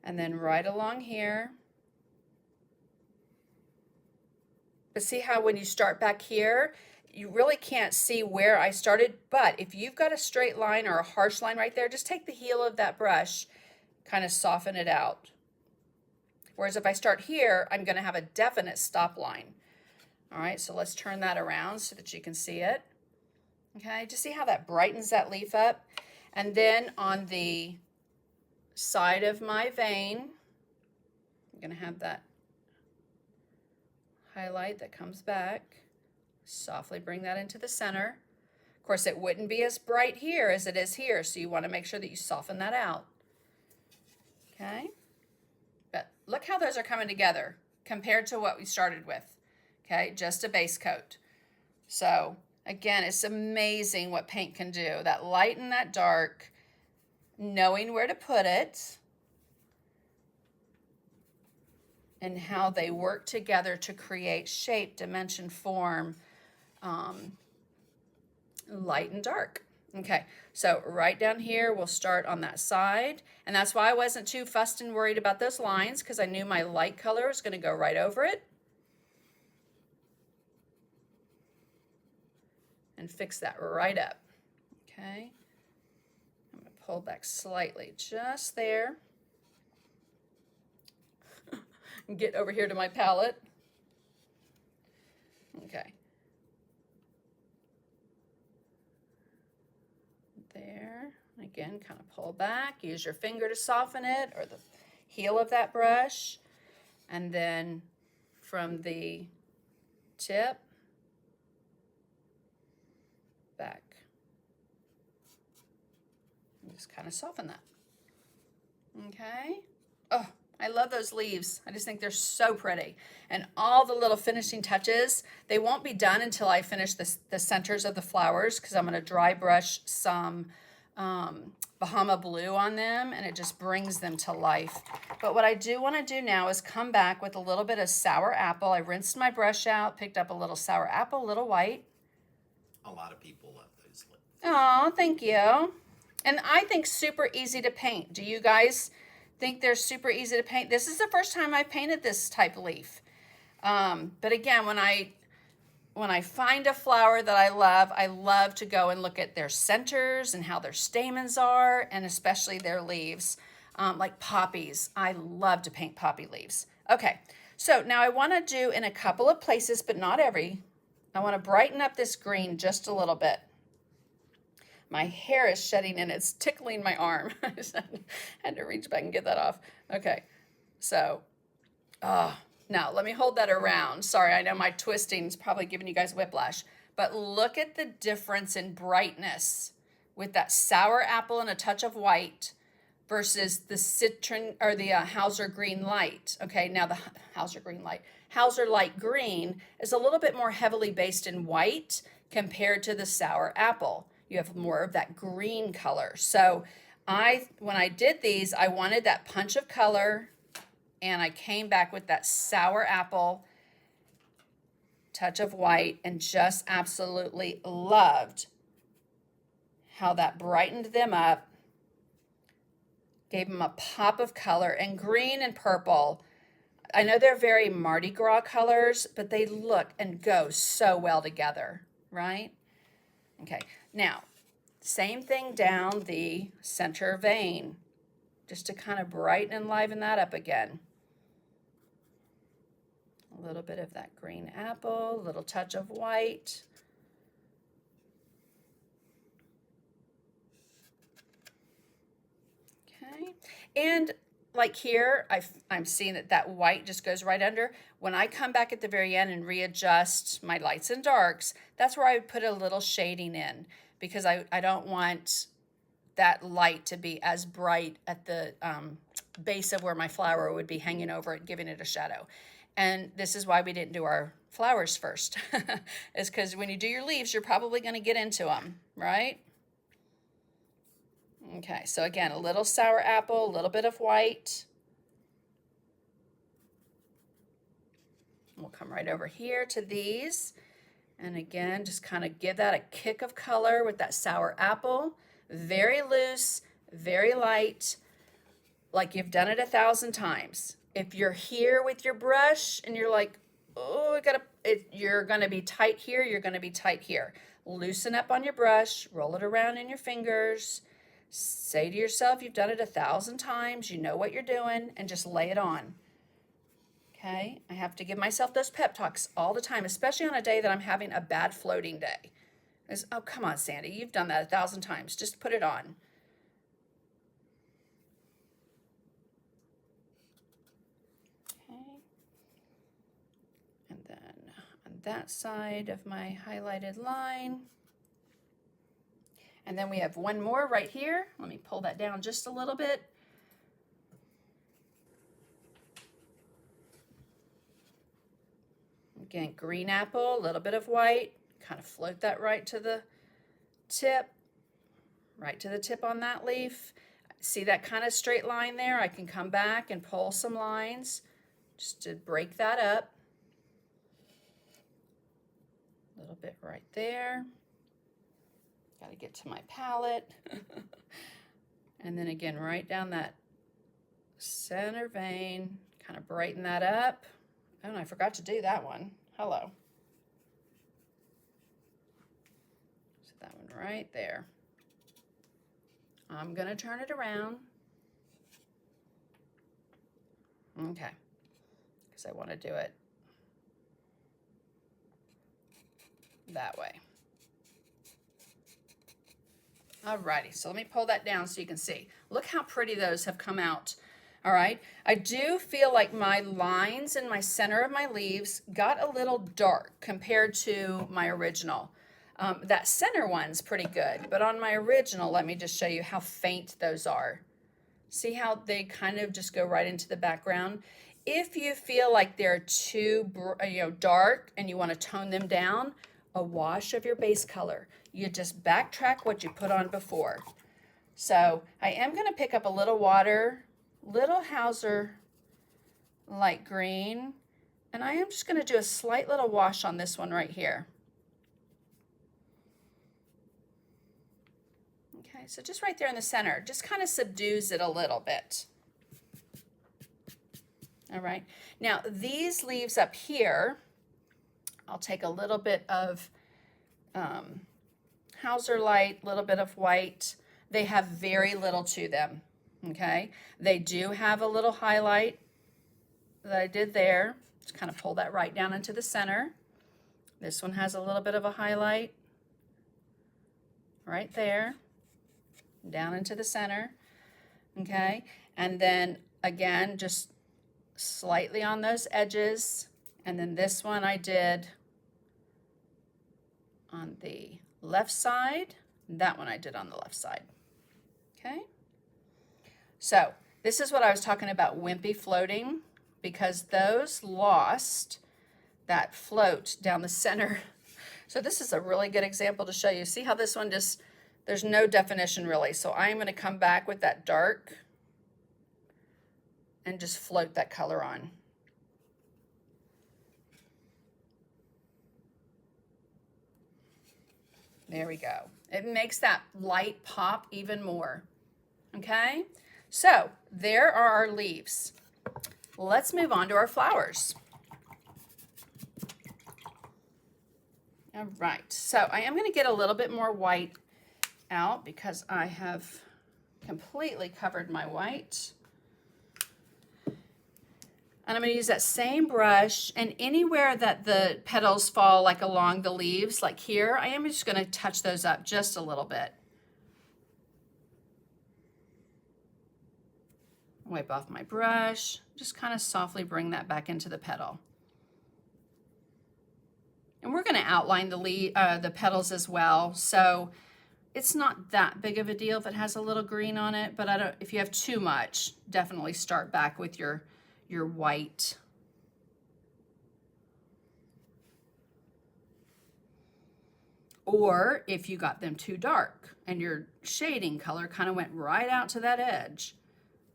And then right along here. But see how when you start back here, you really can't see where I started. But if you've got a straight line or a harsh line right there, just take the heel of that brush, kind of soften it out. Whereas if I start here, I'm going to have a definite stop line. All right, so let's turn that around so that you can see it. Okay, just see how that brightens that leaf up. And then on the side of my vein, I'm going to have that highlight that comes back. Softly bring that into the center. Of course, it wouldn't be as bright here as it is here, so you want to make sure that you soften that out. Okay, but look how those are coming together compared to what we started with. Okay, just a base coat. So again, it's amazing what paint can do. That light and that dark, knowing where to put it, and how they work together to create shape, dimension, form, light and dark. Okay, so right down here, we'll start on that side. And that's why I wasn't too fussed and worried about those lines, because I knew my light color was going to go right over it. And fix that right up. Okay, I'm going to pull back slightly just there. And get over here to my palette. Okay. There. Again, kind of pull back. Use your finger to soften it, or the heel of that brush. And then from the tip back. And just kind of soften that. Okay. Oh, I love those leaves. I just think they're so pretty. And all the little finishing touches, they won't be done until I finish the centers of the flowers, because I'm going to dry brush some Bahama Blue on them, and it just brings them to life. But what I do want to do now is come back with a little bit of sour apple. I rinsed my brush out, picked up a little sour apple, a little white. a lot of people love those leaves. Oh, thank you. And I think super easy to paint. Do you guys think they're super easy to paint? This is the first time I've painted this type of leaf. But again, when I find a flower that I love to go and look at their centers and how their stamens are, and especially their leaves. Like poppies, I love to paint poppy leaves. Okay, so now I want to do in a couple of places, but not every. I want to brighten up this green just a little bit. My hair is shedding and it's tickling my arm. I just had to reach back and get that off. Okay, so, now let me hold that around. Sorry, I know my twisting is probably giving you guys whiplash, but look at the difference in brightness with that sour apple and a touch of white versus the citron or the Hauser green light. Okay, now the Hauser green light. Hauser light green is a little bit more heavily based in white compared to the sour apple. You have more of that green color. So when I did these, I wanted that punch of color, and I came back with that sour apple, touch of white, and just absolutely loved how that brightened them up, gave them a pop of color. And green and purple, I know they're very Mardi Gras colors, but they look and go so well together, right? Okay, now, same thing down the center vein, just to kind of brighten and liven that up again. A little bit of that green apple, a little touch of white. Okay, and like here, I'm seeing that white just goes right under. When I come back at the very end and readjust my lights and darks, that's where I would put a little shading in, because I don't want that light to be as bright at the base of where my flower would be hanging over it, giving it a shadow. And this is why we didn't do our flowers first, is because when you do your leaves, you're probably going to get into them, right? Okay, so again, a little sour apple, a little bit of white. We'll come right over here to these. And again, just kind of give that a kick of color with that sour apple. Very loose, very light, like you've done it 1,000 times. If you're here with your brush and you're like, oh, you're gonna be tight here, you're gonna be tight here. Loosen up on your brush, roll it around in your fingers. Say to yourself, you've done it 1,000 times, you know what you're doing, and just lay it on. Okay, I have to give myself those pep talks all the time, especially on a day that I'm having a bad floating day. Oh, come on, Sandy, you've done that 1,000 times. Just put it on. Okay, and then on that side of my highlighted line. And then we have one more right here. Let me pull that down just a little bit. Again, green apple, a little bit of white. Kind of float that right to the tip on that leaf. See that kind of straight line there? I can come back and pull some lines just to break that up. A little bit right there. Got to get to my palette. And then again, right down that center vein, kind of brighten that up. Oh, and I forgot to do that one. Hello. So that one right there. I'm going to turn it around. Okay. Because I want to do it that way. Alrighty, so let me pull that down so you can see. Look how pretty those have come out. All right, I do feel like my lines in my center of my leaves got a little dark compared to my original. That center one's pretty good, but on my original, let me just show you how faint those are. See how they kind of just go right into the background? If you feel like they're too dark and you want to tone them down, a wash of your base color. You just backtrack what you put on before. So I am going to pick up a little water, little Hauser light green, and I am just going to do a slight little wash on this one right here. Okay, so just right there in the center, just kind of subdues it a little bit. All right, now these leaves up here, I'll take a little bit of Hauser Light, a little bit of white. They have very little to them, okay? They do have a little highlight that I did there. Just kind of pull that right down into the center. This one has a little bit of a highlight right there, down into the center, okay? And then again, just slightly on those edges. And then this one I did on the left side. That one I did on the left side. Okay. So this is what I was talking about, wimpy floating, because those lost that float down the center. So this is a really good example to show you. See how this one just, there's no definition really. So I'm going to come back with that dark and just float that color on. There we go. It makes that light pop even more. Okay, so there are our leaves. Let's move on to our flowers. All right, so I am going to get a little bit more white out because I have completely covered my white. And I'm going to use that same brush, and anywhere that the petals fall, like along the leaves, like here, I am just going to touch those up just a little bit. Wipe off my brush, just kind of softly bring that back into the petal. And we're going to outline the petals as well, so it's not that big of a deal if it has a little green on it, but if you have too much, definitely start back with your white. Or if you got them too dark and your shading color kind of went right out to that edge,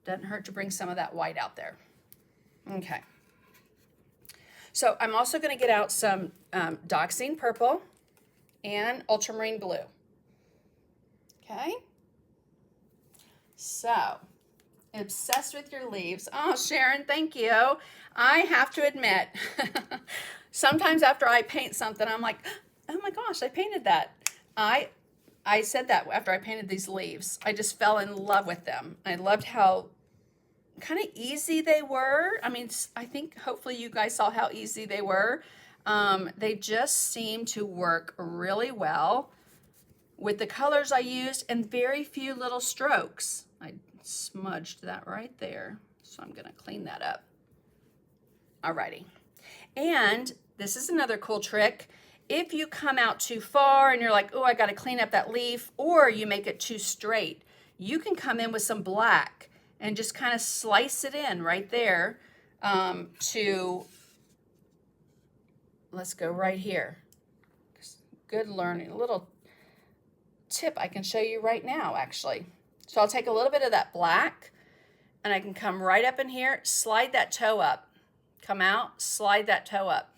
doesn't hurt to bring some of that white out there. Okay. So I'm also going to get out some Dioxazine purple and ultramarine blue. Okay. So, obsessed with your leaves. Oh, Sharon, thank you. I have to admit, sometimes after I paint something, I'm like, oh my gosh, I painted that. I said that after I painted these leaves. I just fell in love with them. I loved how kind of easy they were. I mean, I think hopefully you guys saw how easy they were. They just seem to work really well with the colors I used and very few little strokes. I smudged that right there, so I'm gonna clean that up. Alrighty, and this is another cool trick. If you come out too far and you're like, oh, I gotta clean up that leaf, or you make it too straight, you can come in with some black and just kind of slice it in right there let's go right here. Good learning, a little tip I can show you right now actually. So I'll take a little bit of that black and I can come right up in here, slide that toe up, come out, slide that toe up.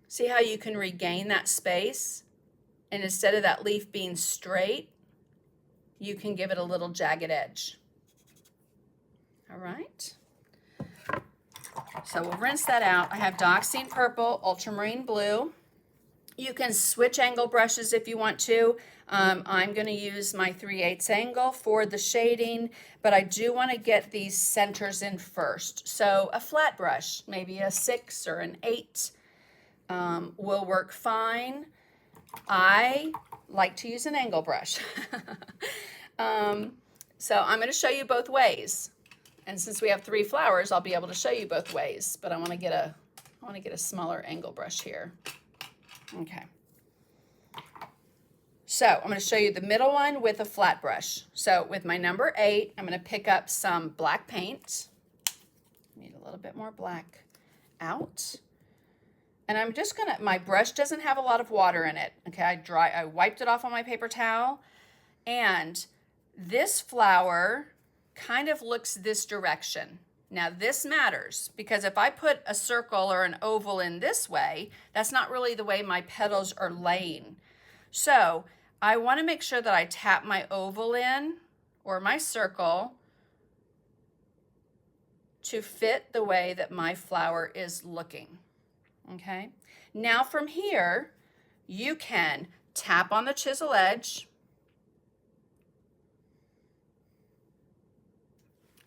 See how you can regain that space? And instead of that leaf being straight, you can give it a little jagged edge. All right. So we'll rinse that out. I have Dioxazine purple, ultramarine blue. You can switch angle brushes if you want to. I'm going to use my 3/8 angle for the shading, but I do want to get these centers in first. So a flat brush, maybe a 6 or an 8, will work fine. I like to use an angle brush. So I'm going to show you both ways. And since we have 3 flowers, I'll be able to show you both ways, but I want to get a smaller angle brush here. Okay. So I'm going to show you the middle one with a flat brush. So with my number 8, I'm going to pick up some black paint. Need a little bit more black out. And I'm just going to, my brush doesn't have a lot of water in it. Okay, I wiped it off on my paper towel. And this flower kind of looks this direction. Now this matters because if I put a circle or an oval in this way, that's not really the way my petals are laying. So I want to make sure that I tap my oval in or my circle to fit the way that my flower is looking. Okay, now from here, you can tap on the chisel edge.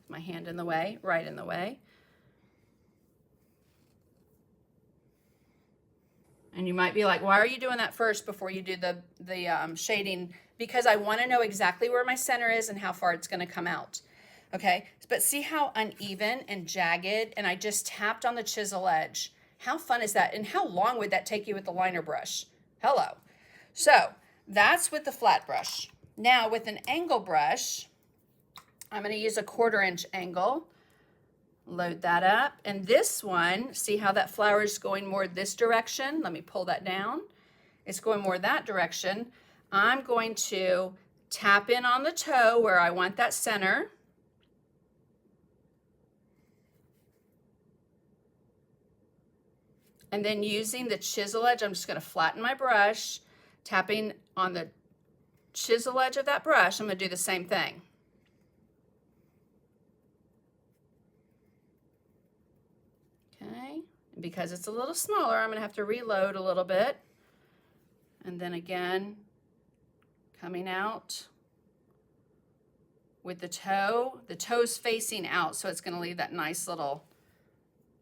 My hand in the way, right in the way. And you might be like, why are you doing that first before you do the shading? Because I want to know exactly where my center is and how far it's going to come out. Okay, but see how uneven and jagged, and I just tapped on the chisel edge. How fun is that? And how long would that take you with the liner brush? Hello. So that's with the flat brush. Now with an angle brush, I'm going to use a 1/4 inch angle. Load that up. And this one, see how that flower is going more this direction? Let me pull that down. It's going more that direction. I'm going to tap in on the toe where I want that center. And then using the chisel edge, I'm just going to flatten my brush, tapping on the chisel edge of that brush. I'm going to do the same thing. Okay, and because it's a little smaller, I'm going to have to reload a little bit. And then again, coming out with the toe's facing out, so it's going to leave that nice little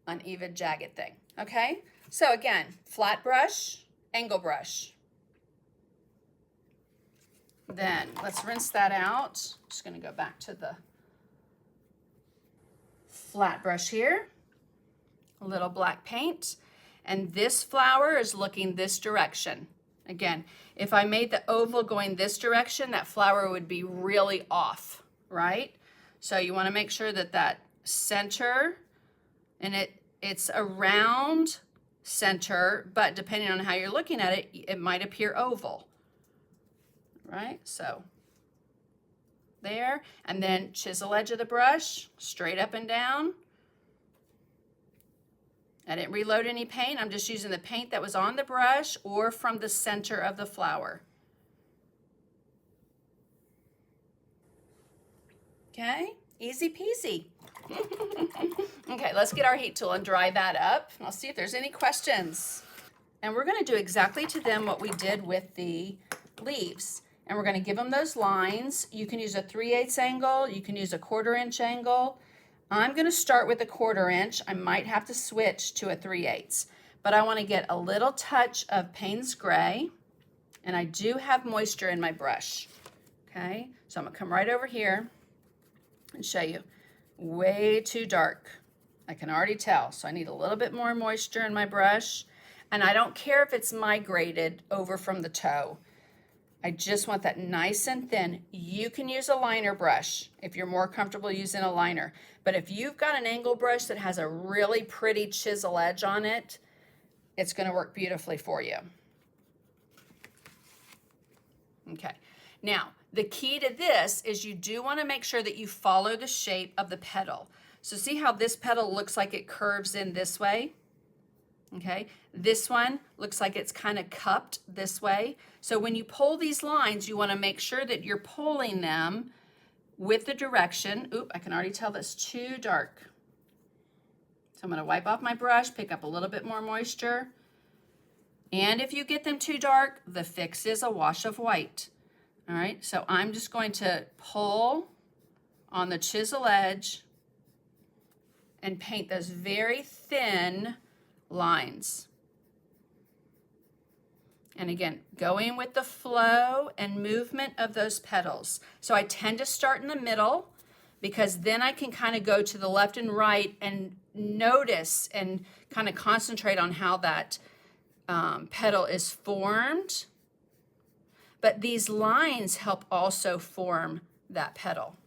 uneven, jagged thing. Okay, so again, flat brush, angle brush. Then let's rinse that out. Just going to go back to the flat brush here. A little black paint. And this flower is looking this direction. Again, if I made the oval going this direction, that flower would be really off, right? So you want to make sure that that center, and it's a round center, but depending on how you're looking at it, it might appear oval, right? So there, and then chisel edge of the brush, straight up and down. I didn't reload any paint. I'm just using the paint that was on the brush or from the center of the flower. Okay, easy peasy. Okay, let's get our heat tool and dry that up. I'll see if there's any questions. And we're going to do exactly to them what we did with the leaves. And we're going to give them those lines. You can use a 3/8 angle. You can use a 1/4 inch angle. I'm going to start with a 1/4 inch. I might have to switch to a 3/8. But I want to get a little touch of Payne's Gray. And I do have moisture in my brush. Okay, so I'm going to come right over here and show you. Way too dark. I can already tell. So I need a little bit more moisture in my brush. And I don't care if it's migrated over from the toe. I just want that nice and thin. You can use a liner brush if you're more comfortable using a liner. But if you've got an angle brush that has a really pretty chisel edge on it, it's going to work beautifully for you. Okay. Now, the key to this is you do want to make sure that you follow the shape of the petal. So see how this petal looks like it curves in this way? Okay, this one looks like it's kind of cupped this way. So when you pull these lines, you want to make sure that you're pulling them with the direction. Oop, I can already tell that's too dark. So I'm going to wipe off my brush, pick up a little bit more moisture. And if you get them too dark, the fix is a wash of white. All right, so I'm just going to pull on the chisel edge and paint those very thin lines. And again, going with the flow and movement of those petals. So I tend to start in the middle because then I can kind of go to the left and right and notice and kind of concentrate on how that petal is formed. But these lines help also form that petal.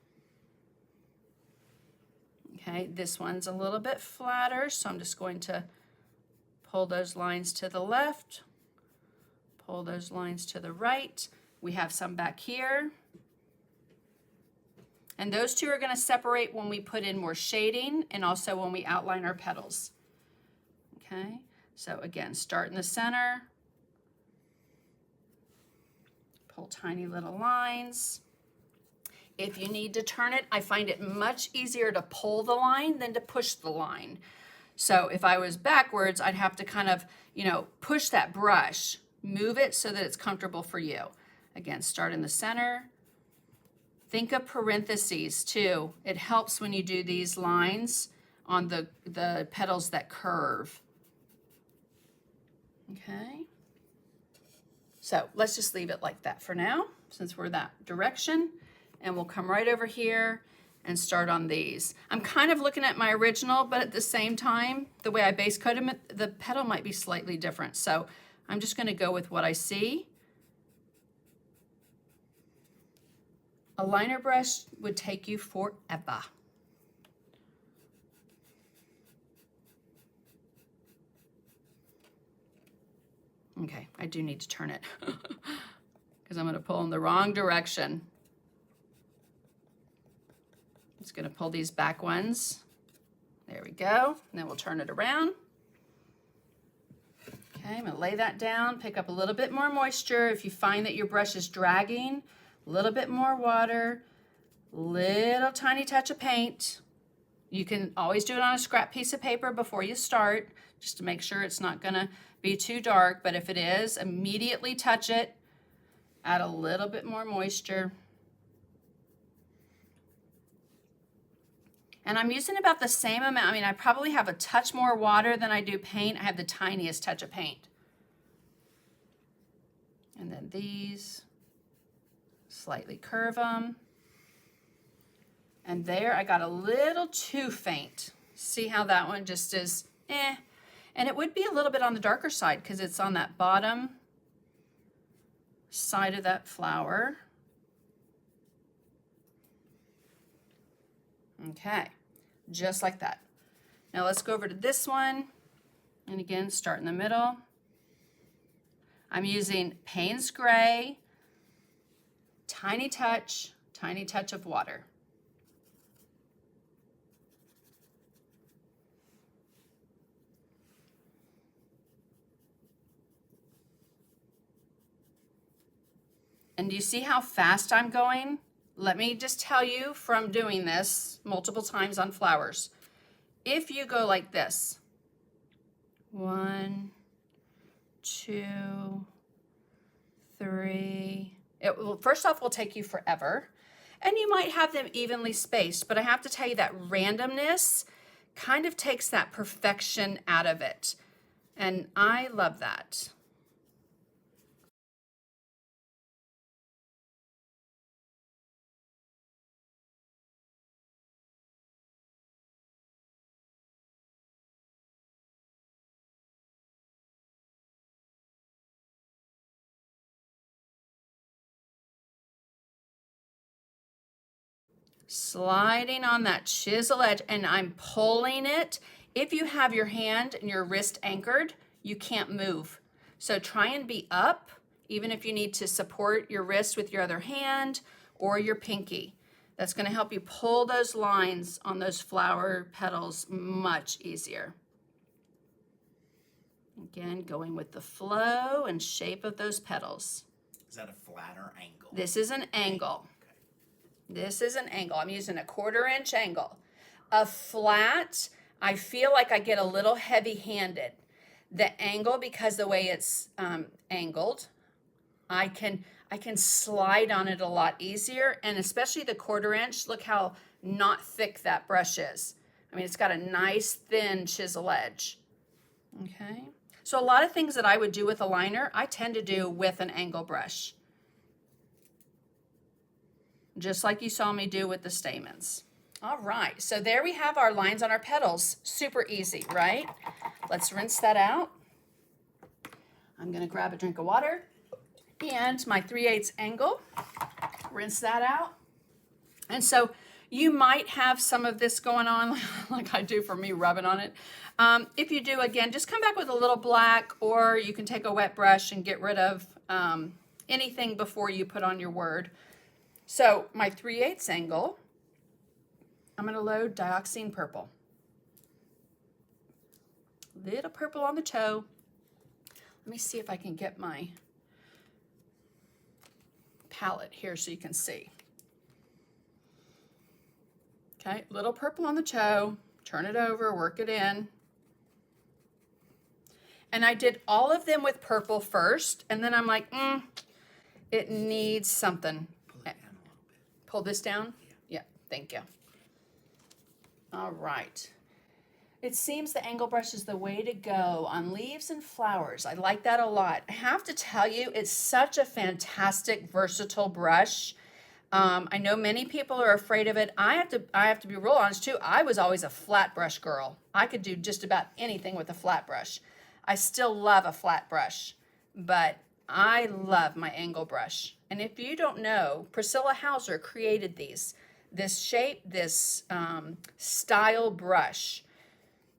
Okay, this one's a little bit flatter, so I'm just going to pull those lines to the left, pull those lines to the right. We have some back here. And those two are going to separate when we put in more shading and also when we outline our petals. Okay, so again, start in the center, Pull tiny little lines. If you need to turn it, I find it much easier to pull the line than to push the line. So if I was backwards, I'd have to kind of, push that brush, move it so that it's comfortable for you. Again, start in the center. Think of parentheses too. It helps when you do these lines on the petals that curve. Okay. So let's just leave it like that for now, since we're that direction. And we'll come right over here and start on these. I'm kind of looking at my original, but at the same time, the way I base coat them, the petal might be slightly different. So I'm just gonna go with what I see. A liner brush would take you forever. Okay, I do need to turn it because I'm gonna pull in the wrong direction. Just gonna pull these back ones. There we go. And then we'll turn it around. Okay, I'm gonna lay that down, pick up a little bit more moisture. If you find that your brush is dragging, a little bit more water, little tiny touch of paint. You can always do it on a scrap piece of paper before you start, just to make sure it's not gonna be too dark, but if it is, immediately touch it, add a little bit more moisture. And I'm using about the same amount. I mean, I probably have a touch more water than I do paint. I have the tiniest touch of paint. And then these, slightly curve them. And there, I got a little too faint. See how that one just is, eh. And it would be a little bit on the darker side because it's on that bottom side of that flower. Okay, just like that. Now let's go over to this one. And again, start in the middle. I'm using Payne's Gray, tiny touch of water. And do you see how fast I'm going? Let me just tell you from doing this multiple times on flowers. If you go like this, 1, 2, 3, it will, first off, will take you forever. And you might have them evenly spaced, but I have to tell you that randomness kind of takes that perfection out of it. And I love that. Sliding on that chisel edge, and I'm pulling it. If you have your hand and your wrist anchored, you can't move. So try and be up, even if you need to support your wrist with your other hand or your pinky. That's going to help you pull those lines on those flower petals much easier. Again, going with the flow and shape of those petals. Is that a flat or angle? This is an angle. This is an angle. I'm using a 1/4 inch angle. A flat, I feel like I get a little heavy-handed. The angle, because the way it's angled, I can slide on it a lot easier, and especially the 1/4 inch, look how not thick that brush is. I mean, it's got a nice thin chisel edge. Okay, so a lot of things that I would do with a liner, I tend to do with an angle brush. Just like you saw me do with the stamens. All right, so there we have our lines on our petals. Super easy, right? Let's rinse that out. I'm gonna grab a drink of water and my 3/8 angle. Rinse that out. And so you might have some of this going on like I do for me rubbing on it. If you do, again, just come back with a little black, or you can take a wet brush and get rid of anything before you put on your word. So my 3/8 angle, I'm going to load dioxine purple. Little purple on the toe. Let me see if I can get my palette here so you can see. Okay, little purple on the toe, turn it over, work it in. And I did all of them with purple first, and then I'm like, it needs something. Pull it down a little bit. Pull this down? Yeah, thank you. All right. It seems the angle brush is the way to go on leaves and flowers. I like that a lot. I have to tell you, it's such a fantastic, versatile brush. I know many people are afraid of it. I have to be real honest too. I was always a flat brush girl. I could do just about anything with a flat brush. I still love a flat brush, but I love my angle brush. And if you don't know, Priscilla Hauser created this shape, this style brush,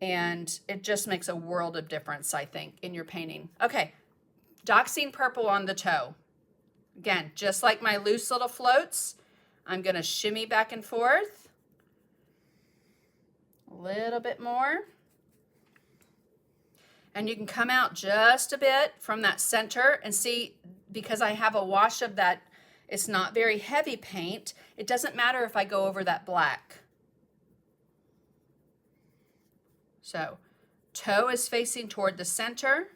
and it just makes a world of difference, I think, in your painting. Okay, Doxine purple on the toe. Again, just like my loose little floats, I'm gonna shimmy back and forth. A little bit more. And you can come out just a bit from that center and see, because I have a wash of that, it's not very heavy paint, it doesn't matter if I go over that black. So, toe is facing toward the center.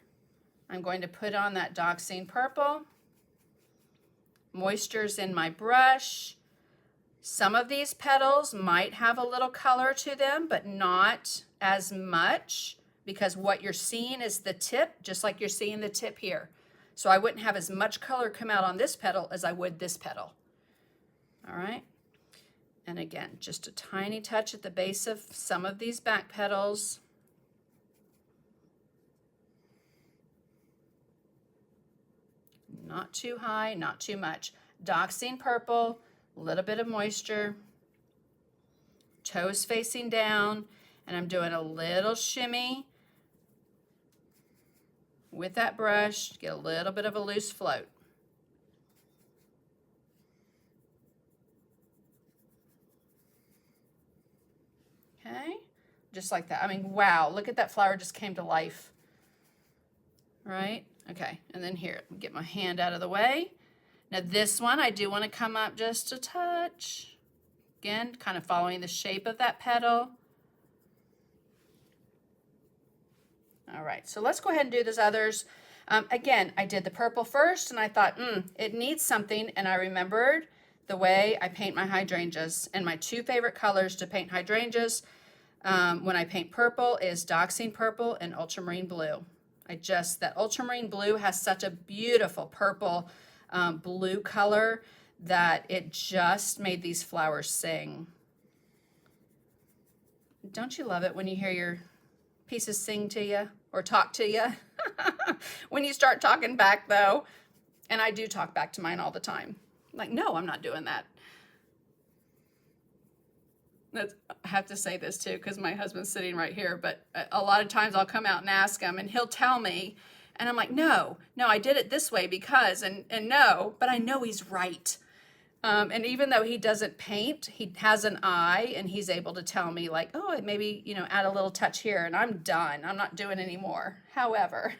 I'm going to put on that Doxine purple. Moisture's in my brush. Some of these petals might have a little color to them, but not as much, because what you're seeing is the tip, just like you're seeing the tip here. So I wouldn't have as much color come out on this petal as I would this petal. All right. And again, just a tiny touch at the base of some of these back petals. Not too high, not too much. Doxine purple, a little bit of moisture. Toes facing down, and I'm doing a little shimmy with that brush to get a little bit of a loose float. Okay, just like that. I mean, wow, look at that flower just came to life. Right? Okay, and then here, get my hand out of the way. Now this one, I do want to come up just a touch. Again, kind of following the shape of that petal. All right, so let's go ahead and do those others. Again, I did the purple first, and I thought, it needs something, and I remembered the way I paint my hydrangeas. And my two favorite colors to paint hydrangeas when I paint purple is Doxine purple and ultramarine blue. That ultramarine blue has such a beautiful purple blue color that it just made these flowers sing. Don't you love it when you hear your pieces sing to you or talk to you? When you start talking back though, and I do talk back to mine all the time. Like, no, I'm not doing that. I have to say this too, because my husband's sitting right here, but a lot of times I'll come out and ask him and he'll tell me, and I'm like, no, I did it this way because, and no, but I know he's right. And even though he doesn't paint, he has an eye and he's able to tell me like, oh, maybe, add a little touch here and I'm done. I'm not doing anymore. However,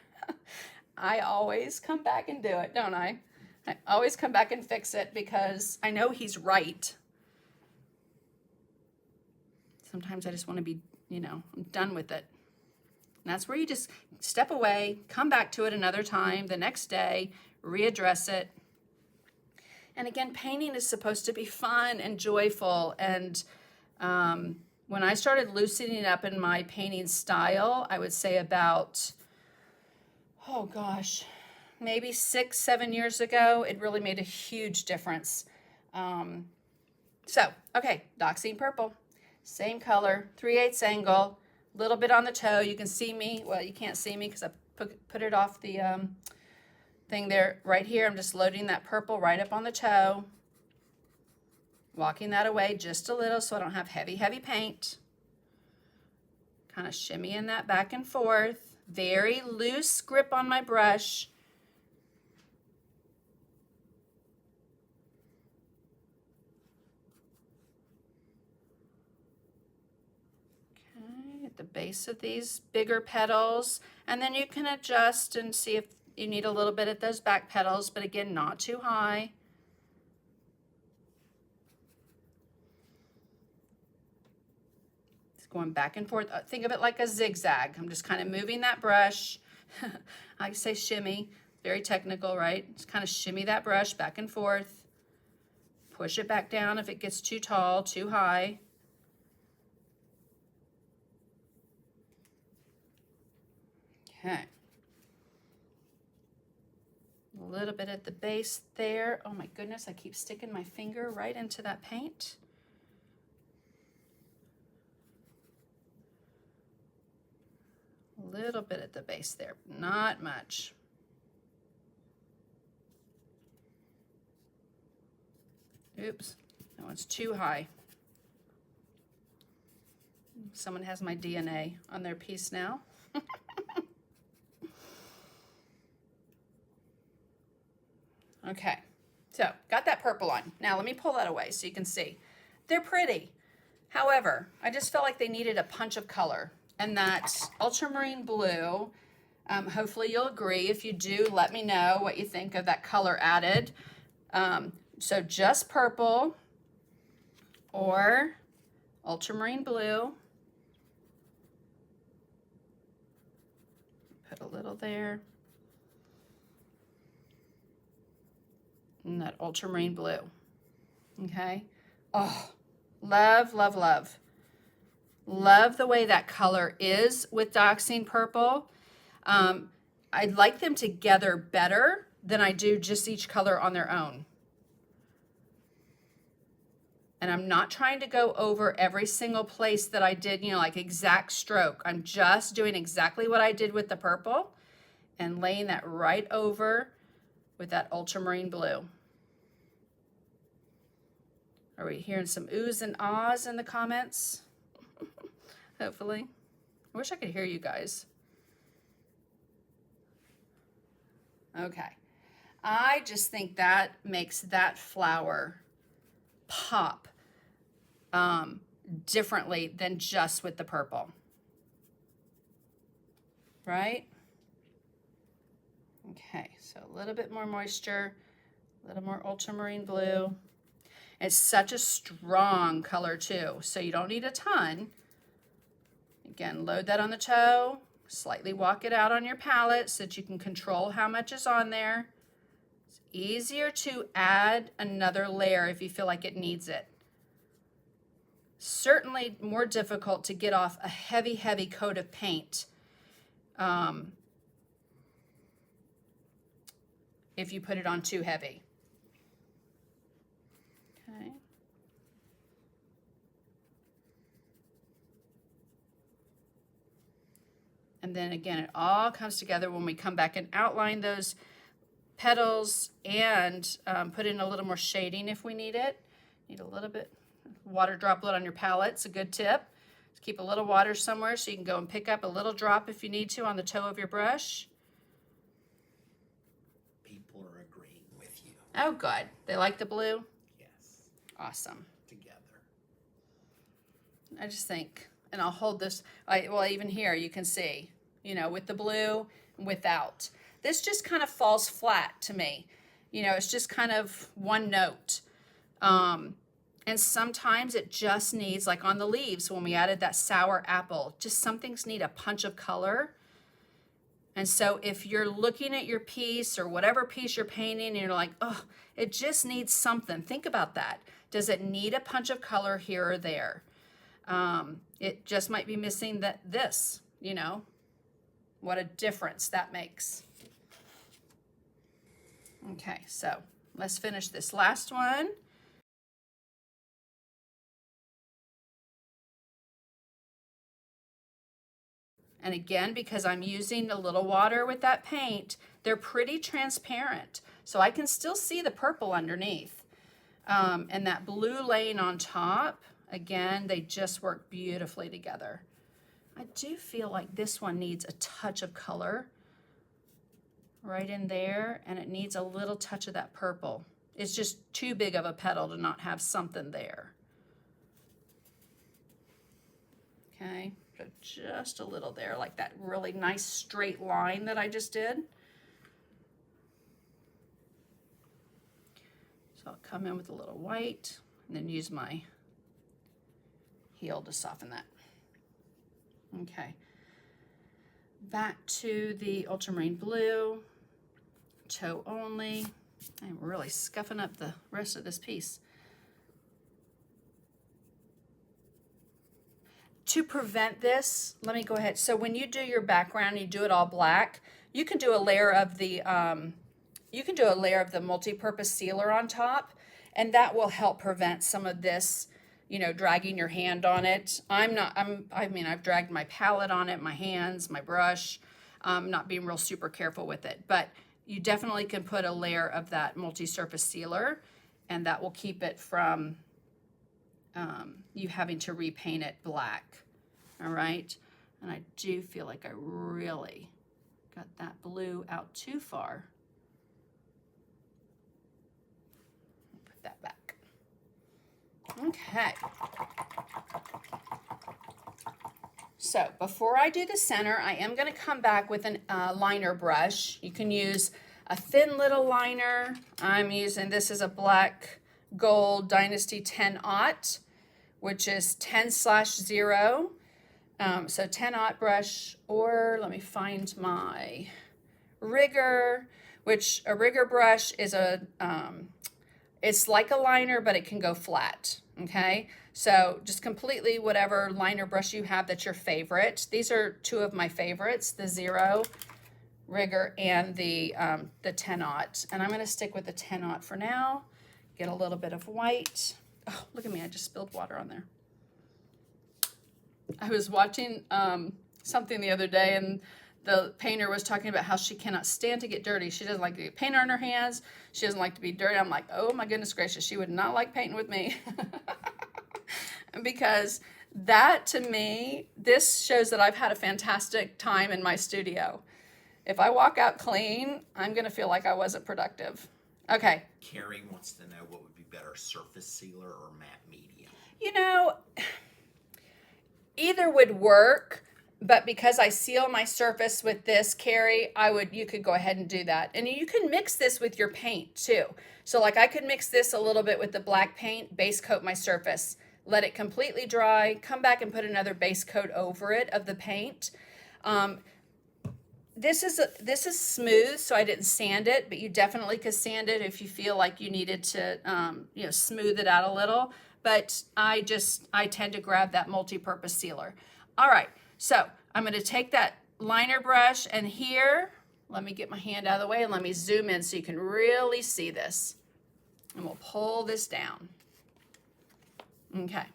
I always come back and do it, don't I? I always come back and fix it because I know he's right. Sometimes I just want to be, I'm done with it. And that's where you just step away, come back to it another time, the next day, readdress it. And again, painting is supposed to be fun and joyful. And when I started loosening up in my painting style, I would say about, oh gosh, maybe 6-7 years ago, it really made a huge difference. Okay, Doxine purple. Same color, 3/8 angle, little bit on the toe. You can see me. Well, you can't see me because I put it off the thing there. Right here, I'm just loading that purple right up on the toe. Walking that away just a little so I don't have heavy paint. Kind of shimmying that back and forth. Very loose grip on my brush. The base of these bigger petals, and then you can adjust and see if you need a little bit at those back petals, but again, not too high. going back and forth. Think of it like a zigzag. I'm just kind of moving that brush. I say shimmy, very technical, right? Just kind of shimmy that brush back and forth. Push it back down if it gets too tall, too high. Okay. A little bit at the base there. Oh my goodness, I keep sticking my finger right into that paint. A little bit at the base there, not much. Oops, that one's too high. Someone has my DNA on their piece now. Okay, so got that purple on. Now let me pull that away so you can see. They're pretty. However, I just felt like they needed a punch of color. And that ultramarine blue, hopefully you'll agree. If you do, let me know what you think of that color added. So just purple or ultramarine blue. Put a little there. And that ultramarine blue. Okay. Oh, love, love, love. Love the way that color is with Dioxine Purple. I like them together better than I do just each color on their own. And I'm not trying to go over every single place that I did, you know, like exact stroke. I'm just doing exactly what I did with the purple and laying that right over with that ultramarine blue. Are we hearing some oohs and ahs in the comments? Hopefully. I wish I could hear you guys. Okay. I just think that makes that flower pop differently than just with the purple. Right? Okay, so a little bit more moisture, a little more ultramarine blue. It's such a strong color too, so you don't need a ton. Again, load that on the toe, slightly walk it out on your palette so that you can control how much is on there. It's easier to add another layer if you feel like it needs it. Certainly more difficult to get off a heavy, heavy coat of paint if you put it on too heavy. Okay. And then again, it all comes together when we come back and outline those petals and put in a little more shading if we need it. Need a little bit water droplet on your palette. It's a good tip. Just keep a little water somewhere so you can go and pick up a little drop if you need to on the toe of your brush. People are agreeing with you. Oh, good. They like the blue? Yes. Awesome. Together. I just think, and I'll hold this, well, even here you can see, you know, with the blue and without. This just kind of falls flat to me. You know, it's just kind of one note. And sometimes it just needs, like on the leaves when we added that sour apple, just some things need a punch of color. And so if you're looking at your piece or whatever piece you're painting and you're like, oh, it just needs something, think about that. Does it need a punch of color here or there? It just might be missing this, you know, what a difference that makes. Okay, so let's finish this last one. And again, because I'm using a little water with that paint, they're pretty transparent. So I can still see the purple underneath. And that blue laying on top, again, they just work beautifully together. I do feel like this one needs a touch of color right in there, and it needs a little touch of that purple. It's just too big of a petal to not have something there. Okay. Just a little there, like that really nice straight line that I just did. So I'll come in with a little white and then use my heel to soften that. Okay. Back to the ultramarine blue, toe only. I'm really scuffing up the rest of this piece. To prevent this, let me go ahead. So when you do your background, you do it all black. You can do a layer of the multi-purpose sealer on top, and that will help prevent some of this, you know, dragging your hand on it. I've dragged my palette on it, my hands, my brush. Not being real super careful with it, but you definitely can put a layer of that multi-surface sealer, and that will keep it from you having to repaint it black. All right, and I do feel like I really got that blue out too far. Put that back. Okay. So before I do the center, I am going to come back with a liner brush. You can use a thin little liner. I'm using, this is a black gold Dynasty 10-aught, which is 10/0. So 10-aught brush, or let me find my rigger, which a rigger brush is it's like a liner, but it can go flat, okay? So just completely whatever liner brush you have that's your favorite. These are two of my favorites, the 0 rigger and the 10-aught. And I'm gonna stick with the 10-aught for now. Get a little bit of white. Oh, look at me, I just spilled water on there. I was watching something the other day, and the painter was talking about how she cannot stand to get dirty. She doesn't like to get paint on her hands. She doesn't like to be dirty. I'm like, oh my goodness gracious, she would not like painting with me. Because that, to me, this shows that I've had a fantastic time in my studio. If I walk out clean, I'm gonna feel like I wasn't productive. Okay. Carrie wants to know what would be better, surface sealer or matte medium? You know, either would work, but because I seal my surface with this, Carrie, you could go ahead and do that. And you can mix this with your paint too. So like I could mix this a little bit with the black paint, base coat my surface, let it completely dry, come back and put another base coat over it of the paint. This is smooth, so I didn't sand it, but you definitely could sand it if you feel like you needed to, smooth it out a little. But I tend to grab that multi-purpose sealer. All right, so I'm going to take that liner brush, and here, let me get my hand out of the way and let me zoom in so you can really see this. And we'll pull this down. Okay,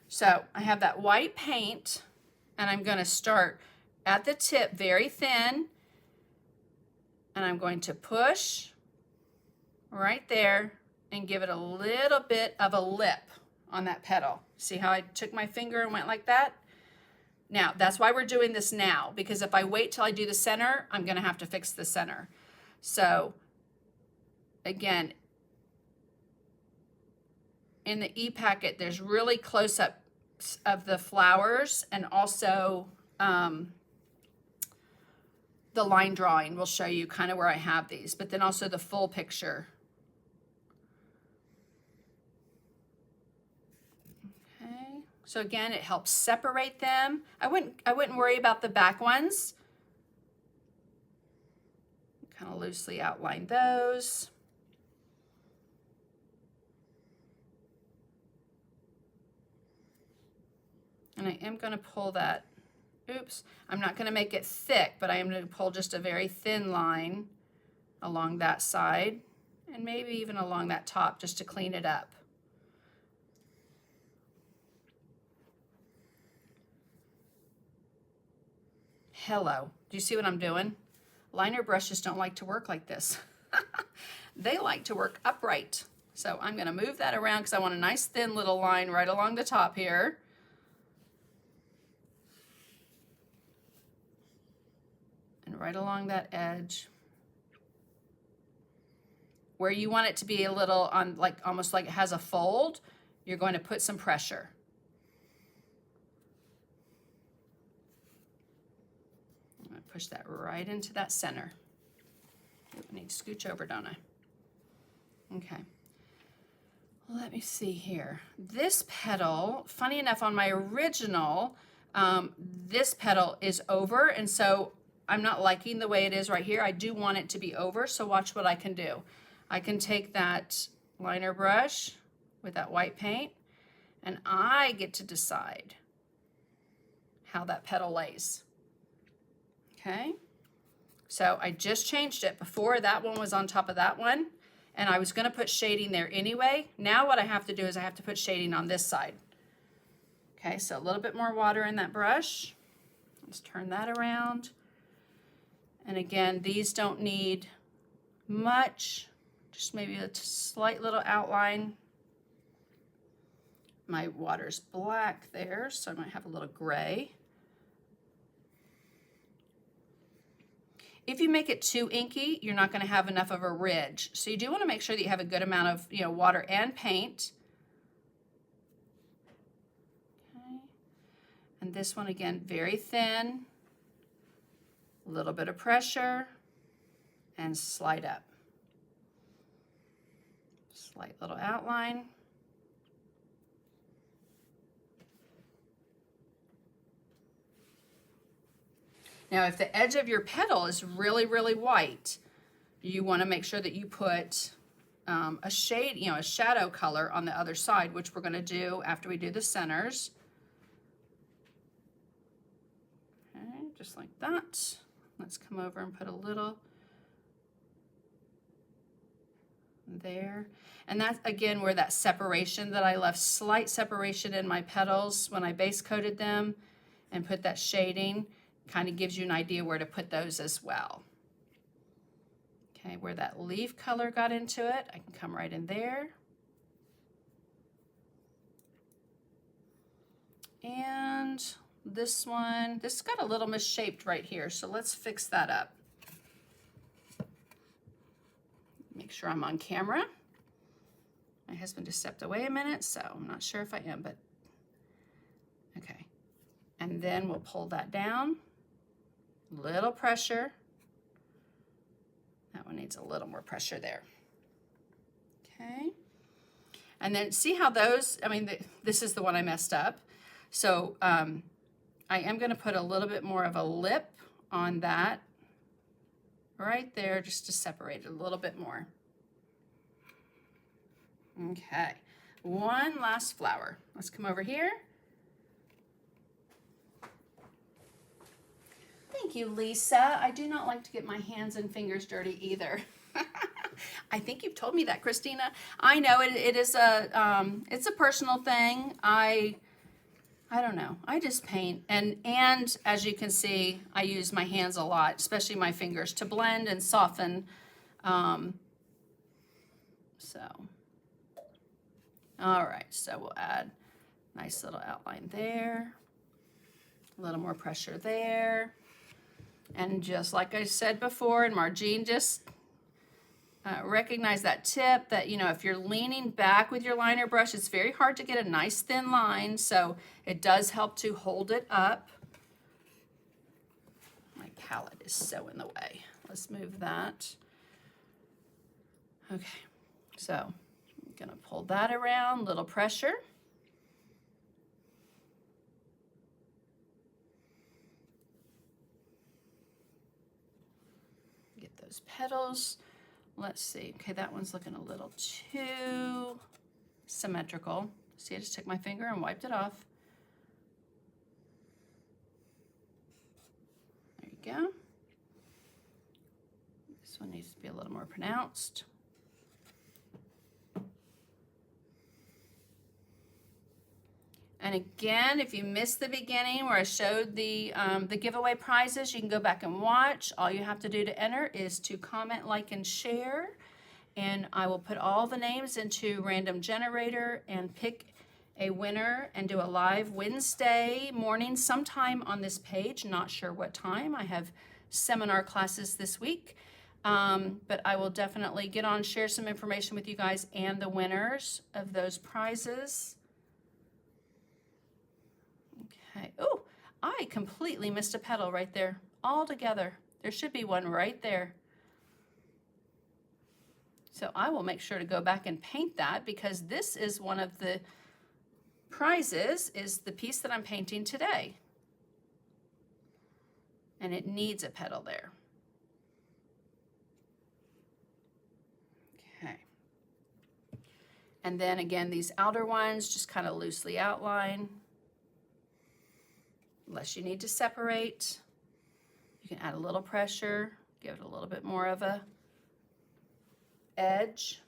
so I have that white paint, and I'm going to start at the tip very thin, and I'm going to push right there and give it a little bit of a lip on that petal. See how I took my finger and went like that? Now, that's why we're doing this now, because if I wait till I do the center, I'm gonna have to fix the center. So, again, in the e-packet, there's really close-ups of the flowers, and also the line drawing will show you kind of where I have these, but then also the full picture. Okay, so again, it helps separate them. I wouldn't worry about the back ones. Kind of loosely outline those. And I am going to pull that. Oops, I'm not going to make it thick, but I am going to pull just a very thin line along that side, and maybe even along that top just to clean it up. Hello, do you see what I'm doing? Liner brushes don't like to work like this. They like to work upright. So I'm going to move that around because I want a nice thin little line right along the top here. And right along that edge. Where you want it to be a little on, like almost like it has a fold, you're going to put some pressure. I'm going to push that right into that center. I need to scooch over, don't I? Okay. Let me see here. This petal, funny enough, on my original, This petal is over, and so I'm not liking the way it is right here. I do want it to be over, so watch what I can do. I can take that liner brush with that white paint, and I get to decide how that petal lays. Okay, so I just changed it. Before, that one was on top of that one, and I was going to put shading there anyway. Now what I have to do is I have to put shading on this side. Okay, so a little bit more water in that brush. Let's turn that around. And again, these don't need much, just maybe a slight little outline. My water's black there, so I might have a little gray. If you make it too inky, you're not going to have enough of a ridge. So you do want to make sure that you have a good amount of, water and paint. Okay. And this one, again, very thin. A little bit of pressure and slide up. Slight little outline. Now, if the edge of your petal is really, really white, you want to make sure that you put a shade, a shadow color on the other side, which we're going to do after we do the centers. Okay, just like that. Let's come over and put a little there. And that's, again, where that separation that I left, slight separation in my petals when I base coated them and put that shading, kind of gives you an idea where to put those as well. Okay, where that leaf color got into it, I can come right in there. And this one, this got a little misshaped right here, so let's fix that up. Make sure I'm on camera. My husband just stepped away a minute, so I'm not sure if I am, but okay. And then we'll pull that down. Little pressure. That one needs a little more pressure there. Okay. And then see how those, this is the one I messed up. So I am going to put a little bit more of a lip on that right there, just to separate it a little bit more. Okay. One last flower. Let's come over here. Thank you, Lisa. I do not like to get my hands and fingers dirty either. I think you've told me that, Christina. I know it is it's a personal thing. I don't know. I just paint, and as you can see, I use my hands a lot, especially my fingers, to blend and soften. So, all right. So we'll add a nice little outline there, a little more pressure there. And just like I said before, and Margene just recognize that tip that, if you're leaning back with your liner brush, it's very hard to get a nice thin line, so it does help to hold it up. My palette is so in the way. Let's move that. Okay, so I'm gonna pull that around, little pressure. Those petals. Let's see. Okay, that one's looking a little too symmetrical. See, I just took my finger and wiped it off. There you go. This one needs to be a little more pronounced. And again, if you missed the beginning where I showed the giveaway prizes, you can go back and watch. All you have to do to enter is to comment, like, and share. And I will put all the names into random generator and pick a winner and do a live Wednesday morning sometime on this page. Not sure what time. I have seminar classes this week. But I will definitely get on, share some information with you guys and the winners of those prizes. Okay. Oh, I completely missed a petal right there all together. There should be one right there. So I will make sure to go back and paint that, because this is one of the prizes, is the piece that I'm painting today. and it needs a petal there. Okay. And then again, these outer ones just kind of loosely outline. Unless you need to separate, you can add a little pressure, give it a little bit more of a edge.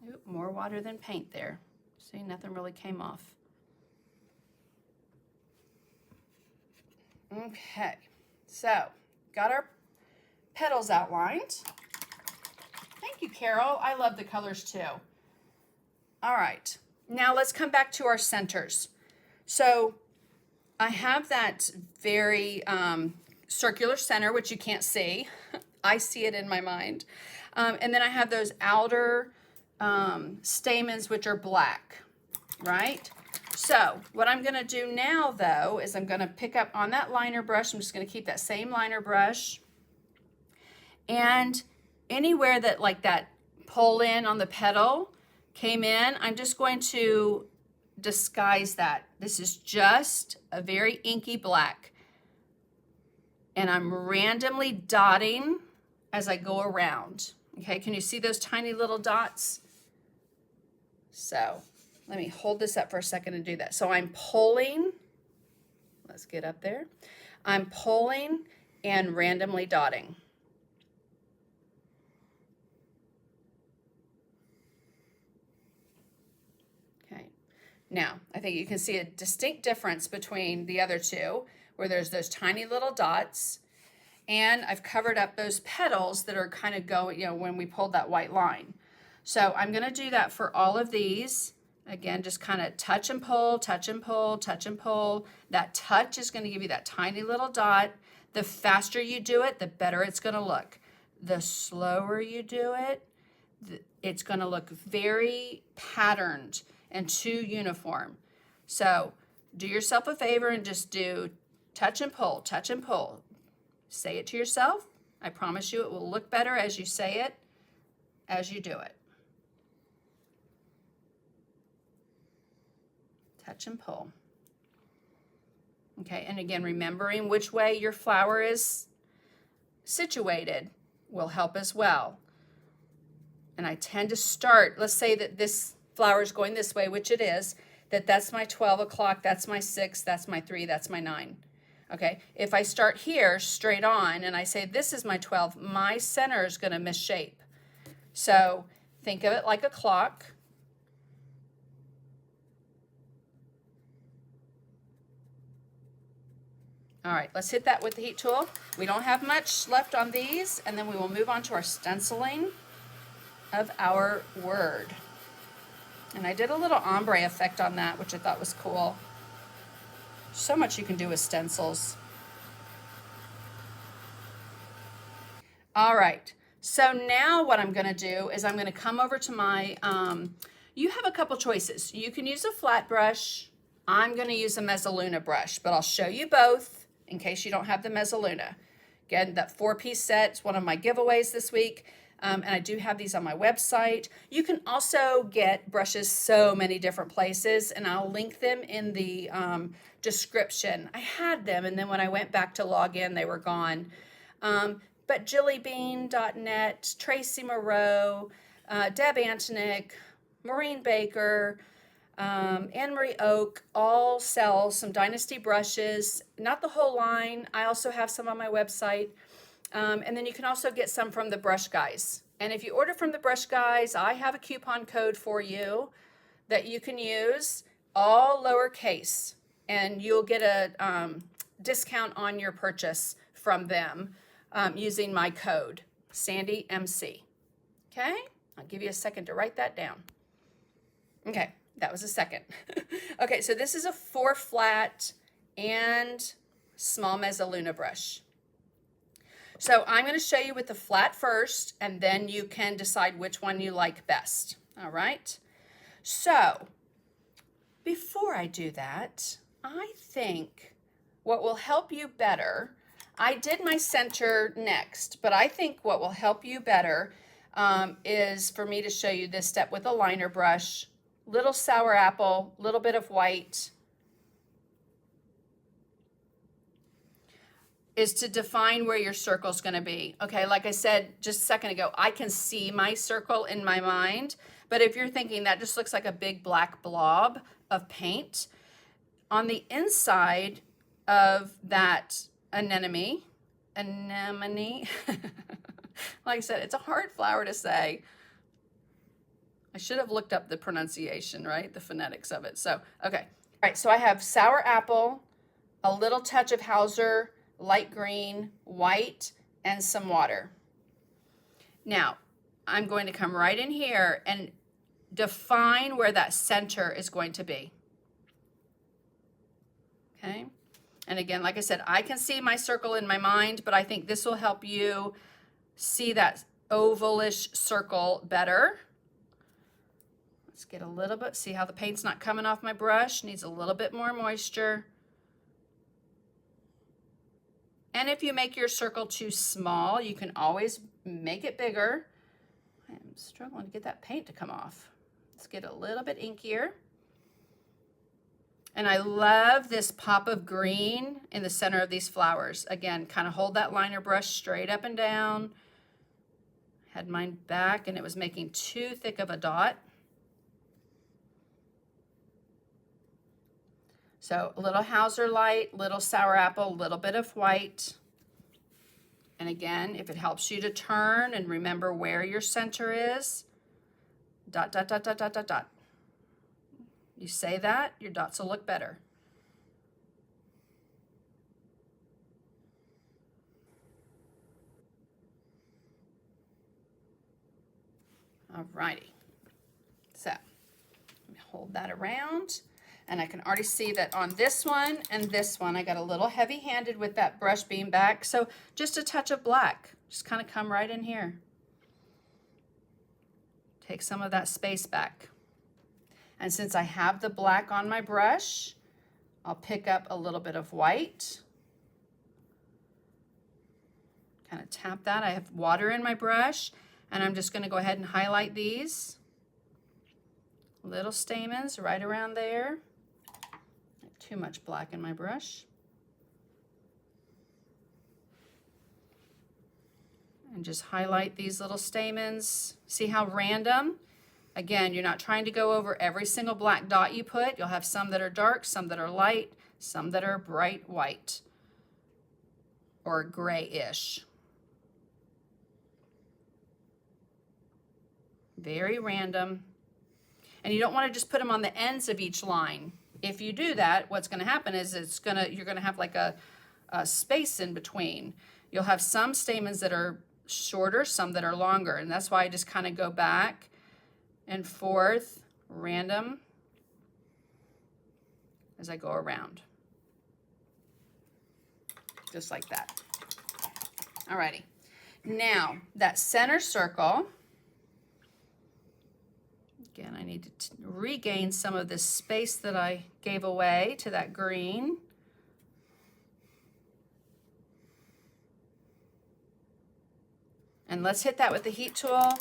Oop, more water than paint there. See, nothing really came off. Okay, so got our petals outlined. Thank you, Carol. I love the colors too. All right, now let's come back to our centers. So I have that very circular center, which you can't see. I see it in my mind. And then I have those outer stamens, which are black, right? So what I'm gonna do now though, is I'm gonna pick up on that liner brush. I'm just gonna keep that same liner brush. And anywhere that like that pull in on the petal came in, I'm just going to disguise that. This is just a very inky black. And I'm randomly dotting as I go around. Okay, can you see those tiny little dots? So let me hold this up for a second and do that. So I'm pulling, let's get up there. I'm pulling and randomly dotting. Okay, now I think you can see a distinct difference between the other two, where there's those tiny little dots, and I've covered up those petals that are kind of going, you know, when we pulled that white line. So I'm gonna do that for all of these. Again, just kind of touch and pull, touch and pull, touch and pull. That touch is gonna give you that tiny little dot. The faster you do it, the better it's gonna look. The slower you do it, it's gonna look very patterned and too uniform. So do yourself a favor and just do touch and pull, touch and pull. Say it to yourself. I promise you it will look better as you say it, as you do it. Touch and pull. Okay, and again, remembering which way your flower is situated will help as well. And I tend to start, let's say that this flower is going this way, which it is, that's my 12 o'clock, that's my 6, that's my 3, that's my 9. Okay, if I start here straight on and I say this is my 12, my center is going to misshape. So think of it like a clock. All right, let's hit that with the heat tool. We don't have much left on these, and then we will move on to our stenciling of our word. And I did a little ombre effect on that, which I thought was cool. So much you can do with stencils. All right, so now what I'm gonna do is I'm gonna come over to my, you have a couple choices. You can use a flat brush. I'm gonna use a Mezzaluna brush, but I'll show you both in case you don't have the Mezzaluna. Again, that 4-piece set is one of my giveaways this week. And I do have these on my website. You can also get brushes so many different places, and I'll link them in the description. I had them, and then when I went back to log in, they were gone. But jillybean.net, Tracy Moreau, Deb Antonick, Maureen Baker, Anne-Marie Oak all sell some Dynasty brushes. Not the whole line. I also have some on my website. And then you can also get some from the Brush Guys. And if you order from the Brush Guys, I have a coupon code for you that you can use, all lowercase, and you'll get a discount on your purchase from them using my code, SandyMC. Okay? I'll give you a second to write that down. Okay, that was a second. Okay, so this is a 4 flat and small Mezzaluna brush. So I'm going to show you with the flat first, and then you can decide which one you like best. All right? So before I do that, I think what will help you better, I did my center next, but I think what will help you better is for me to show you this step with a liner brush, little sour apple, little bit of white, is to define where your circle is going to be. Okay, like I said just a second ago, I can see my circle in my mind, but if you're thinking that just looks like a big black blob of paint, on the inside of that anemone, like I said, it's a hard flower to say. I should have looked up the pronunciation, right? The phonetics of it. So, okay. All right, so I have sour apple, a little touch of Hauser, light green, white, and some water. Now, I'm going to come right in here and define where that center is going to be. Okay? And again, like I said, I can see my circle in my mind, but I think this will help you see that ovalish circle better. Let's get a little bit, see how the paint's not coming off my brush, needs a little bit more moisture. And if you make your circle too small, you can always make it bigger. I'm struggling to get that paint to come off. Let's get a little bit inkier. And I love this pop of green in the center of these flowers. Again, kind of hold that liner brush straight up and down. Had mine back and it was making too thick of a dot. So a little Hauser light, little sour apple, a little bit of white. And again, if it helps you to turn and remember where your center is, dot, dot, dot, dot, dot, dot, dot. You say that, your dots will look better. All righty. So let me hold that around. And I can already see that on this one and this one, I got a little heavy-handed with that brush being back. So just a touch of black, just kind of come right in here. Take some of that space back. And since I have the black on my brush, I'll pick up a little bit of white. Kind of tap that. I have water in my brush, and I'm just going to go ahead and highlight these little stamens right around there. Too much black in my brush. And just highlight these little stamens. See how random? Again, you're not trying to go over every single black dot you put. You'll have some that are dark, some that are light, some that are bright white or grayish. Very random. And you don't want to just put them on the ends of each line. If you do that, what's going to happen is you're going to have like a space in between. You'll have some stamens that are shorter, some that are longer, and that's why I just kind of go back and forth, random, as I go around. Just like that. Alrighty. Now, that center circle, again, I need to regain some of this space that I gave away to that green. And let's hit that with the heat tool.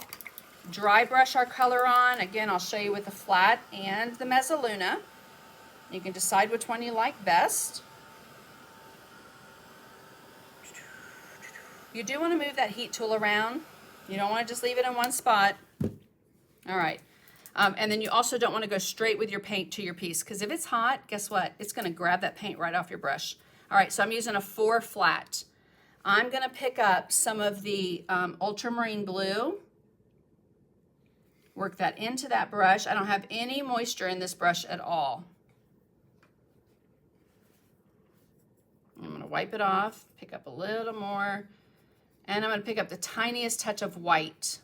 Dry brush our color on. Again, I'll show you with the flat and the Mezzaluna. You can decide which one you like best. You do want to move that heat tool around. You don't want to just leave it in one spot. All right. And then you also don't want to go straight with your paint to your piece, because if it's hot, guess what? It's going to grab that paint right off your brush. All right, so I'm using a 4 flat. I'm going to pick up some of the ultramarine blue, work that into that brush. I don't have any moisture in this brush at all. I'm going to wipe it off, pick up a little more, and I'm going to pick up the tiniest touch of white,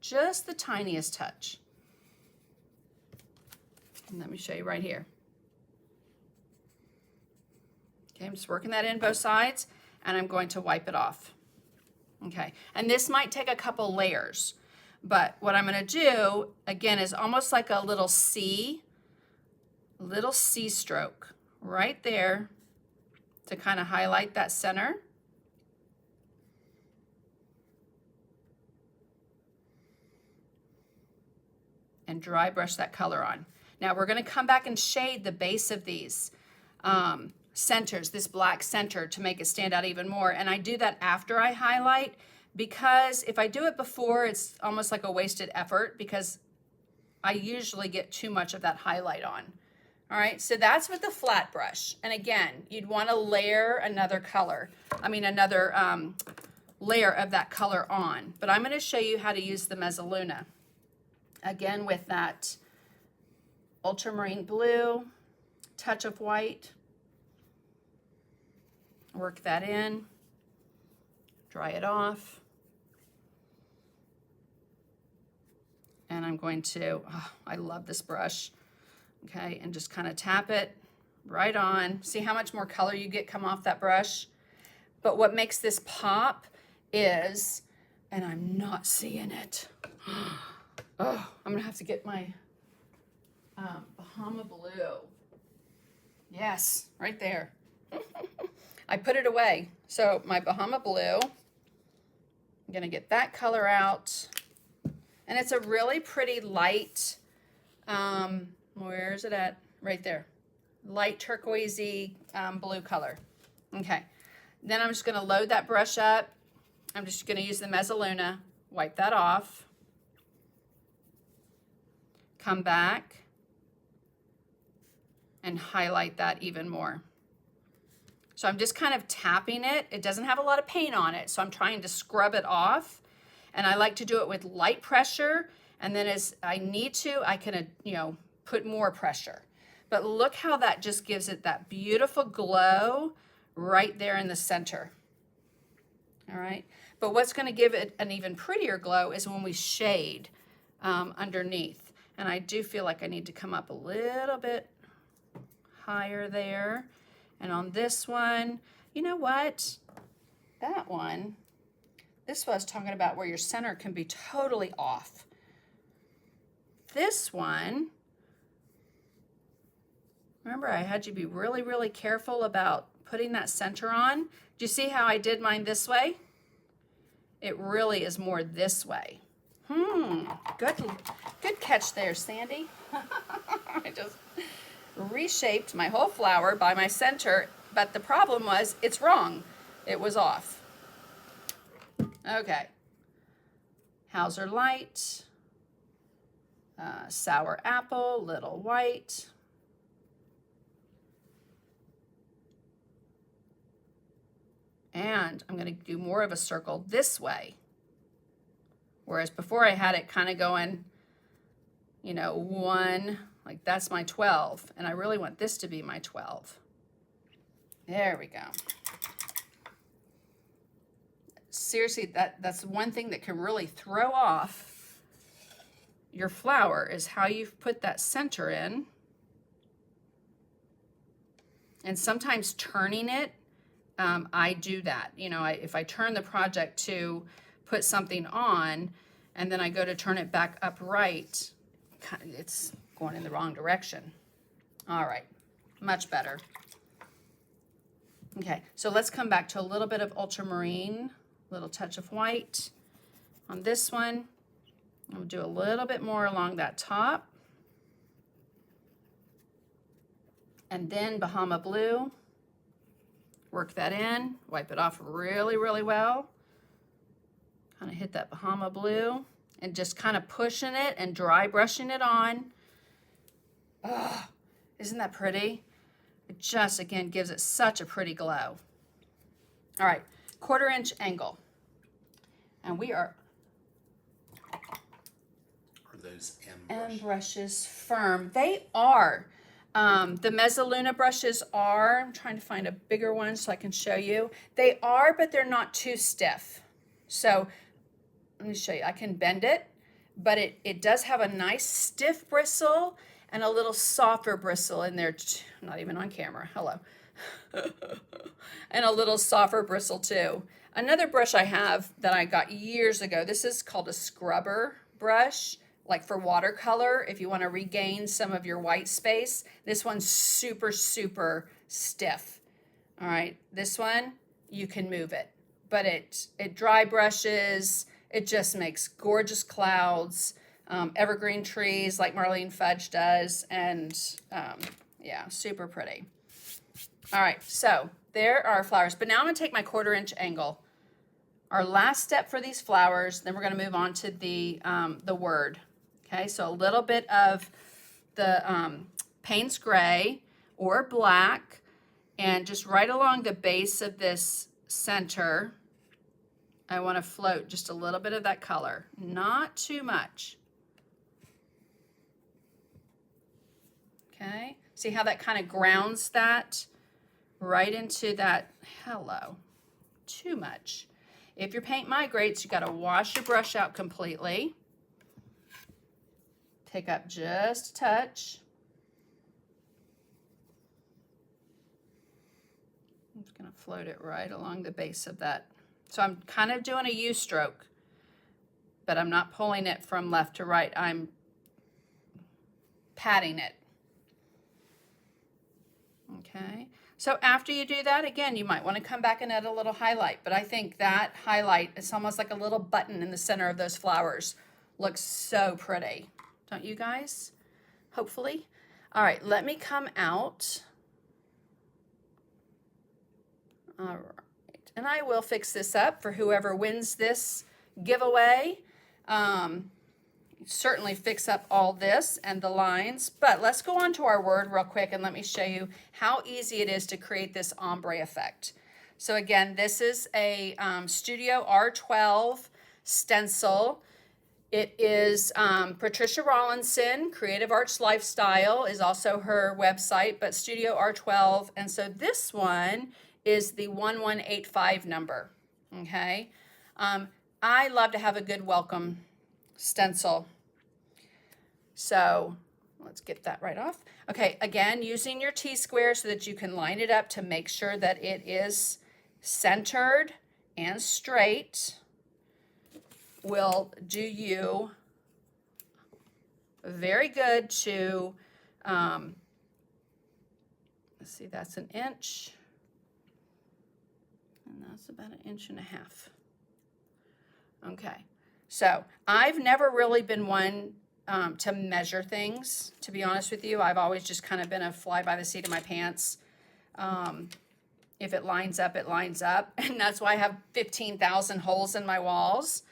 just the tiniest touch. And let me show you right here. Okay, I'm just working that in both sides, and I'm going to wipe it off. Okay, and this might take a couple layers, but what I'm going to do, again, is almost like a little C stroke right there to kind of highlight that center. And dry brush that color on. Now we're going to come back and shade the base of these. centers, this black center, to make it stand out even more. And I do that after I highlight, because if I do it before, it's almost like a wasted effort, because I usually get too much of that highlight on. All right, so that's with the flat brush. And again, you'd want to layer another color. Another layer of that color on. But I'm going to show you how to use the Mezzaluna. Again, with that ultramarine blue, touch of white. Work that in. Dry it off. And I'm going to, I love this brush. Okay, and just kind of tap it right on. See how much more color you get come off that brush? But what makes this pop is, and I'm not seeing it. Oh, I'm gonna have to get my Bahama Blue. Yes, right there. I put it away. So my Bahama Blue, I'm gonna get that color out. And it's a really pretty light, where is it at? Right there. Light turquoisey blue color. Okay. Then I'm just going to load that brush up. I'm just going to use the Mezzaluna. Wipe that off. Come back. And highlight that even more. So I'm just kind of tapping it. It doesn't have a lot of paint on it, so I'm trying to scrub it off. And I like to do it with light pressure. And then as I need to, I can, put more pressure. But look how that just gives it that beautiful glow right there in the center. All right. But what's going to give it an even prettier glow is when we shade underneath. And I do feel like I need to come up a little bit higher there. And on this one, you know what? That one, this was talking about where your center can be totally off. This one, remember I had you be really, really careful about putting that center on. Do you see how I did mine this way? It really is more this way. Good catch there, Sandy. I just reshaped my whole flower by my center, but the problem was it's wrong. It was off. Okay. Hauser Light, Sour Apple, Little White. And I'm going to do more of a circle this way. Whereas before I had it kind of going, one, like that's my 12. And I really want this to be my 12. There we go. Seriously, that's one thing that can really throw off your flower is how you've put that center in. And sometimes turning it, I do that. If I turn the project to put something on and then I go to turn it back upright, it's going in the wrong direction. All right, much better. Okay, so let's come back to a little bit of ultramarine, a little touch of white. On this one, I'll do a little bit more along that top. And then Bahama Blue. Work that in, wipe it off really, really well. Kind of hit that Bahama Blue and just kind of pushing it and dry brushing it on. Oh, isn't that pretty? It just, again, gives it such a pretty glow. All right, 1/4 inch angle. And we are those M brushes firm? They are. The Mezzaluna brushes are, I'm trying to find a bigger one so I can show you. They are, but they're not too stiff. So let me show you. I can bend it, but it does have a nice stiff bristle and a little softer bristle in there. Not even on camera. Hello. And a little softer bristle too. Another brush I have that I got years ago, this is called a scrubber brush. Like for watercolor, if you want to regain some of your white space. This one's super, super stiff. All right, this one, you can move it. But it dry brushes, it just makes gorgeous clouds, evergreen trees like Marlene Fudge does, and yeah, super pretty. All right, so there are our flowers, but now I'm gonna take my 1/4 inch angle. Our last step for these flowers, then we're gonna move on to the word. Okay, so a little bit of the Payne's Gray or black, and just right along the base of this center, I wanna float just a little bit of that color, not too much. Okay, see how that kind of grounds that right into that, hello, too much. If your paint migrates, you got to wash your brush out completely. Take up just a touch. I'm just going to float it right along the base of that. So I'm kind of doing a U stroke, but I'm not pulling it from left to right. I'm patting it. Okay, so after you do that, again, you might want to come back and add a little highlight, but I think that highlight, it's almost like a little button in the center of those flowers. Looks so pretty, don't you guys? Hopefully. All right, let me come out. All right, and I will fix this up for whoever wins this giveaway. Certainly fix up all this and the lines, but let's go on to our word real quick and let me show you how easy it is to create this ombre effect. So again, this is a Studio R12 stencil. It is Patricia Rawlinson, Creative Arts Lifestyle is also her website, but Studio R12, and so this one is the 1185 number, okay? I love to have a good welcome stencil. So let's get that right off. Okay, again, using your T-square so that you can line it up to make sure that it is centered and straight will do you very good to, let's see, that's 1 inch, and that's about 1.5 inches. Okay. So I've never really been one to measure things, to be honest with you. I've always just kind of been a fly by the seat of my pants. If it lines up, it lines up. And that's why I have 15,000 holes in my walls.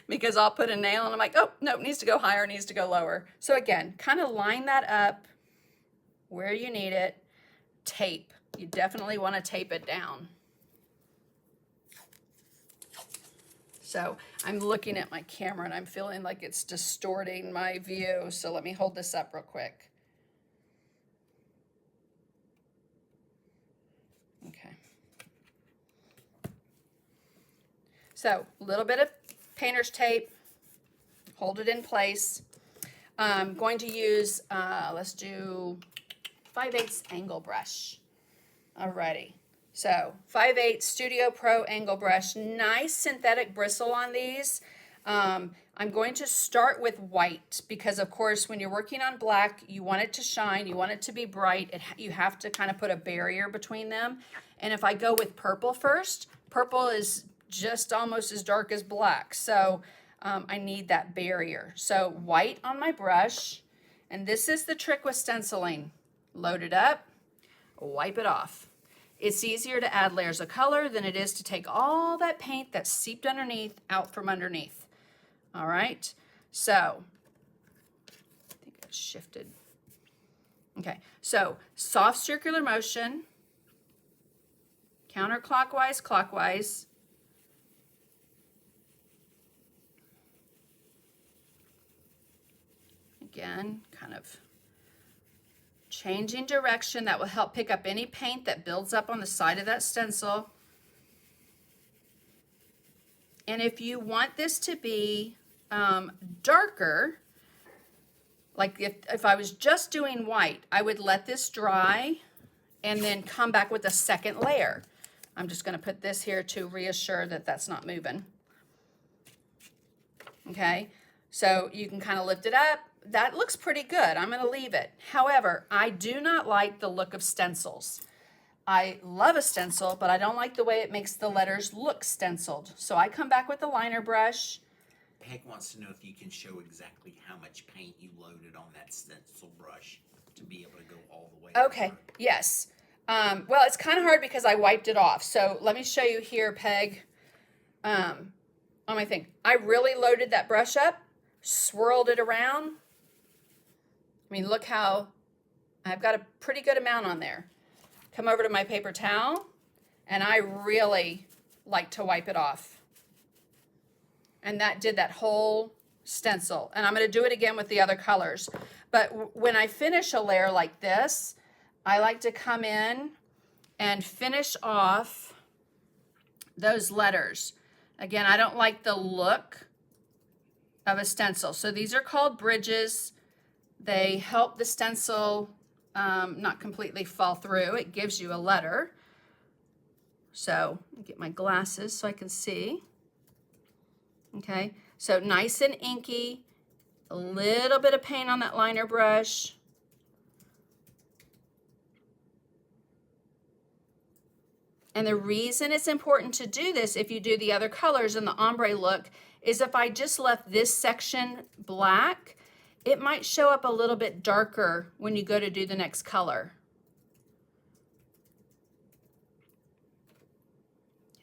Because I'll put a nail and I'm like, oh, no, it needs to go higher, it needs to go lower. So again, kind of line that up where you need it. Tape. You definitely want to tape it down. So I'm looking at my camera and I'm feeling like it's distorting my view. So let me hold this up real quick. Okay. So a little bit of painter's tape, hold it in place. I'm going to use, let's do 5/8 angle brush. Alrighty. So 5/8 Studio Pro angle brush, nice synthetic bristle on these. I'm going to start with white because of course when you're working on black, you want it to shine, you want it to be bright. You have to kind of put a barrier between them. And if I go with purple first, purple is just almost as dark as black. So I need that barrier. So white on my brush, and this is the trick with stenciling. Load it up, wipe it off. It's easier to add layers of color than it is to take all that paint that's seeped underneath out from underneath. All right, so I think I shifted. Okay, so soft circular motion, counterclockwise, clockwise. Again, kind of changing direction. That will help pick up any paint that builds up on the side of that stencil. And if you want this to be darker, like if I was just doing white, I would let this dry and then come back with a second layer. I'm just going to put this here to reassure that that's not moving. Okay, so you can kind of lift it up. That looks pretty good. I'm going to leave it. However, I do not like the look of stencils. I love a stencil, but I don't like the way it makes the letters look stenciled. So I come back with the liner brush. Peg wants to know if you can show exactly how much paint you loaded on that stencil brush to to be able to go all the way Okay, over. yes. Well, it's kind of hard because I wiped it off. So let me show you here, Peg, on my thing. I really loaded that brush up, swirled it around. I mean, look how I've got a pretty good amount on there. Come over to my paper towel, and I really like to wipe it off. And that did that whole stencil. And I'm going to do it again with the other colors. But when I finish a layer like this, I like to come in and finish off those letters. Again, I don't like the look of a stencil. So these are called bridges. They help the stencil not completely fall through. It gives you a letter. So let me get my glasses so I can see. Okay, so nice and inky, a little bit of paint on that liner brush. And the reason it's important to do this, if you do the other colors in the ombre look, is if I just left this section black, it might show up a little bit darker when you go to do the next color.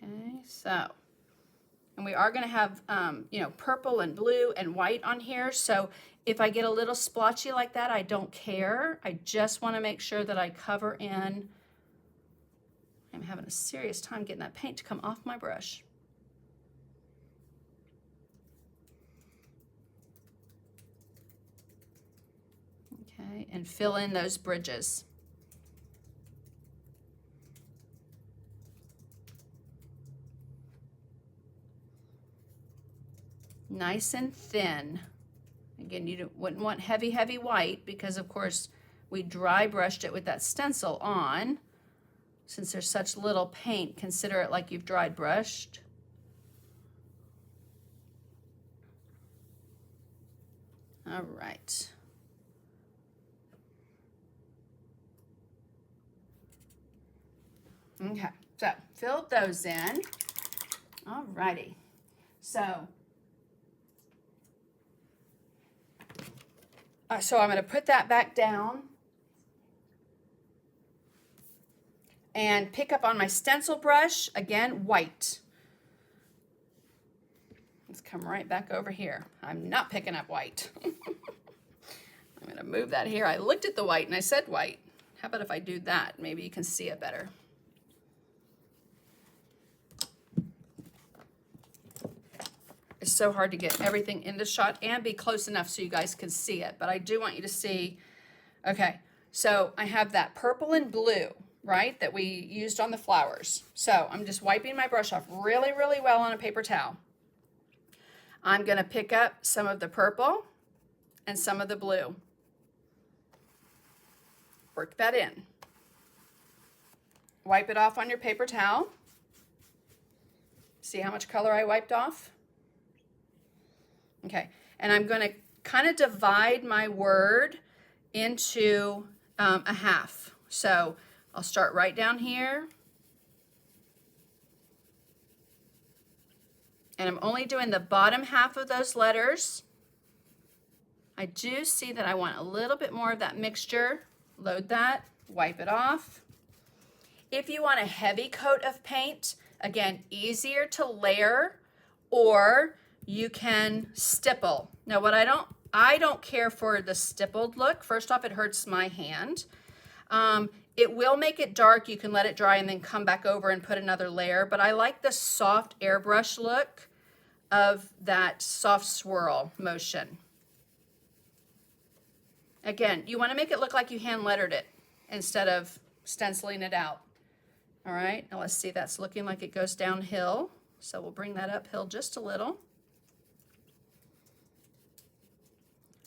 Okay, so, and we are going to have, you know, purple and blue and white on here. So if I get a little splotchy like that, I don't care. I just want to make sure that I cover in. I'm having a serious time getting that paint to come off my brush. Okay, and fill in those bridges. Nice and thin. Again, you wouldn't want heavy, heavy white because, of course, we dry brushed it with that stencil on. Since there's such little paint, consider it like you've dry brushed. All right. Okay, so filled those in. All righty. So I'm going to put that back down and pick up on my stencil brush, again, white. Let's come right back over here. I'm not picking up white. I'm going to move that here. I looked at the white and I said white. How about if I do that? Maybe you can see it better. It's so hard to get everything in the shot and be close enough so you guys can see it. But I do want you to see, okay, so I have that purple and blue, right, that we used on the flowers. So I'm just wiping my brush off really, really well on a paper towel. I'm going to pick up some of the purple and some of the blue. Work that in. Wipe it off on your paper towel. See how much color I wiped off? Okay, and I'm going to kind of divide my word into a half. So I'll start right down here. And I'm only doing the bottom half of those letters. I do see that I want a little bit more of that mixture. Load that, wipe it off. If you want a heavy coat of paint, again, easier to layer, or you can stipple. Now what I don't care for the stippled look. First off, it hurts my hand. It will make it dark. You can let it dry and then come back over and put another layer, but I like the soft airbrush look of that soft swirl motion. Again, you want to make it look like you hand lettered it instead of stenciling it out. All right, now let's see, that's looking like it goes downhill. So we'll bring that uphill just a little.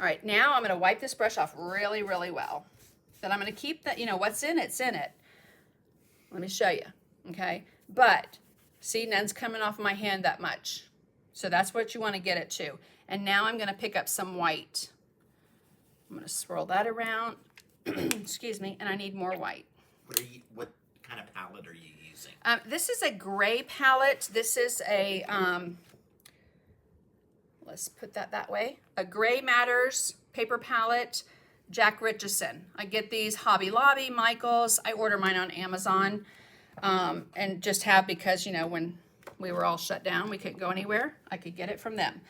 All right, now I'm going to wipe this brush off really, really well. Then I'm going to keep that, you know, what's in it's in it. Let me show you, okay? But see, none's coming off my hand that much. So that's what you want to get it to. And now I'm going to pick up some white. I'm going to swirl that around. Excuse me, and I need more white. What kind of palette are you using? This is a gray palette. This is a, let's put that way. A Gray Matters paper palette. Jack Richardson. I get these Hobby Lobby, Michaels. I order mine on Amazon and just have, because, you know, when we were all shut down, we couldn't go anywhere, I could get it from them.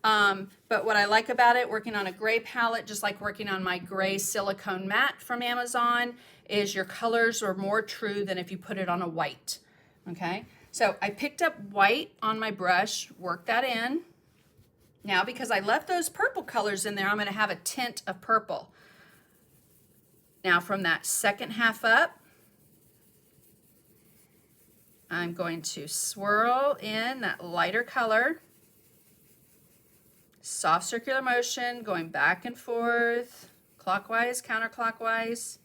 But what I like about it, working on a gray palette, just like working on my gray silicone matte from Amazon, is your colors are more true than if you put it on a white. Okay, so I picked up white on my brush, worked that in. Now, because I left those purple colors in there, I'm going to have a tint of purple. Now, from that second half up, I'm going to swirl in that lighter color. Soft circular motion, going back and forth, clockwise, counterclockwise.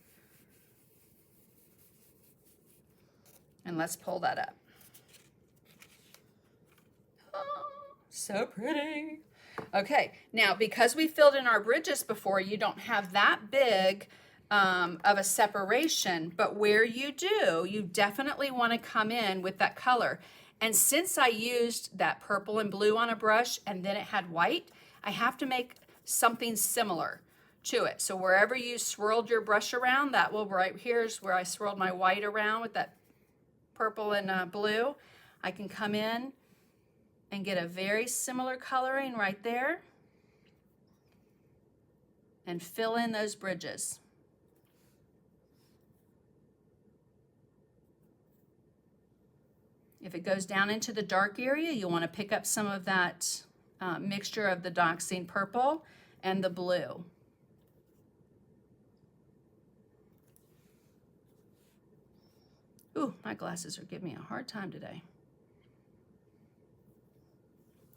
And let's pull that up. Oh, so pretty. Okay, now because we filled in our bridges before, you don't have that big of a separation, but where you do, you definitely want to come in with that color. And since I used that purple and blue on a brush and then it had white, I have to make something similar to it. So wherever you swirled your brush around, that will, right here is where I swirled my white around with that purple and blue. I can come in and get a very similar coloring right there and fill in those bridges. If it goes down into the dark area, you'll want to pick up some of that mixture of the Doxine purple and the blue. Ooh, my glasses are giving me a hard time today.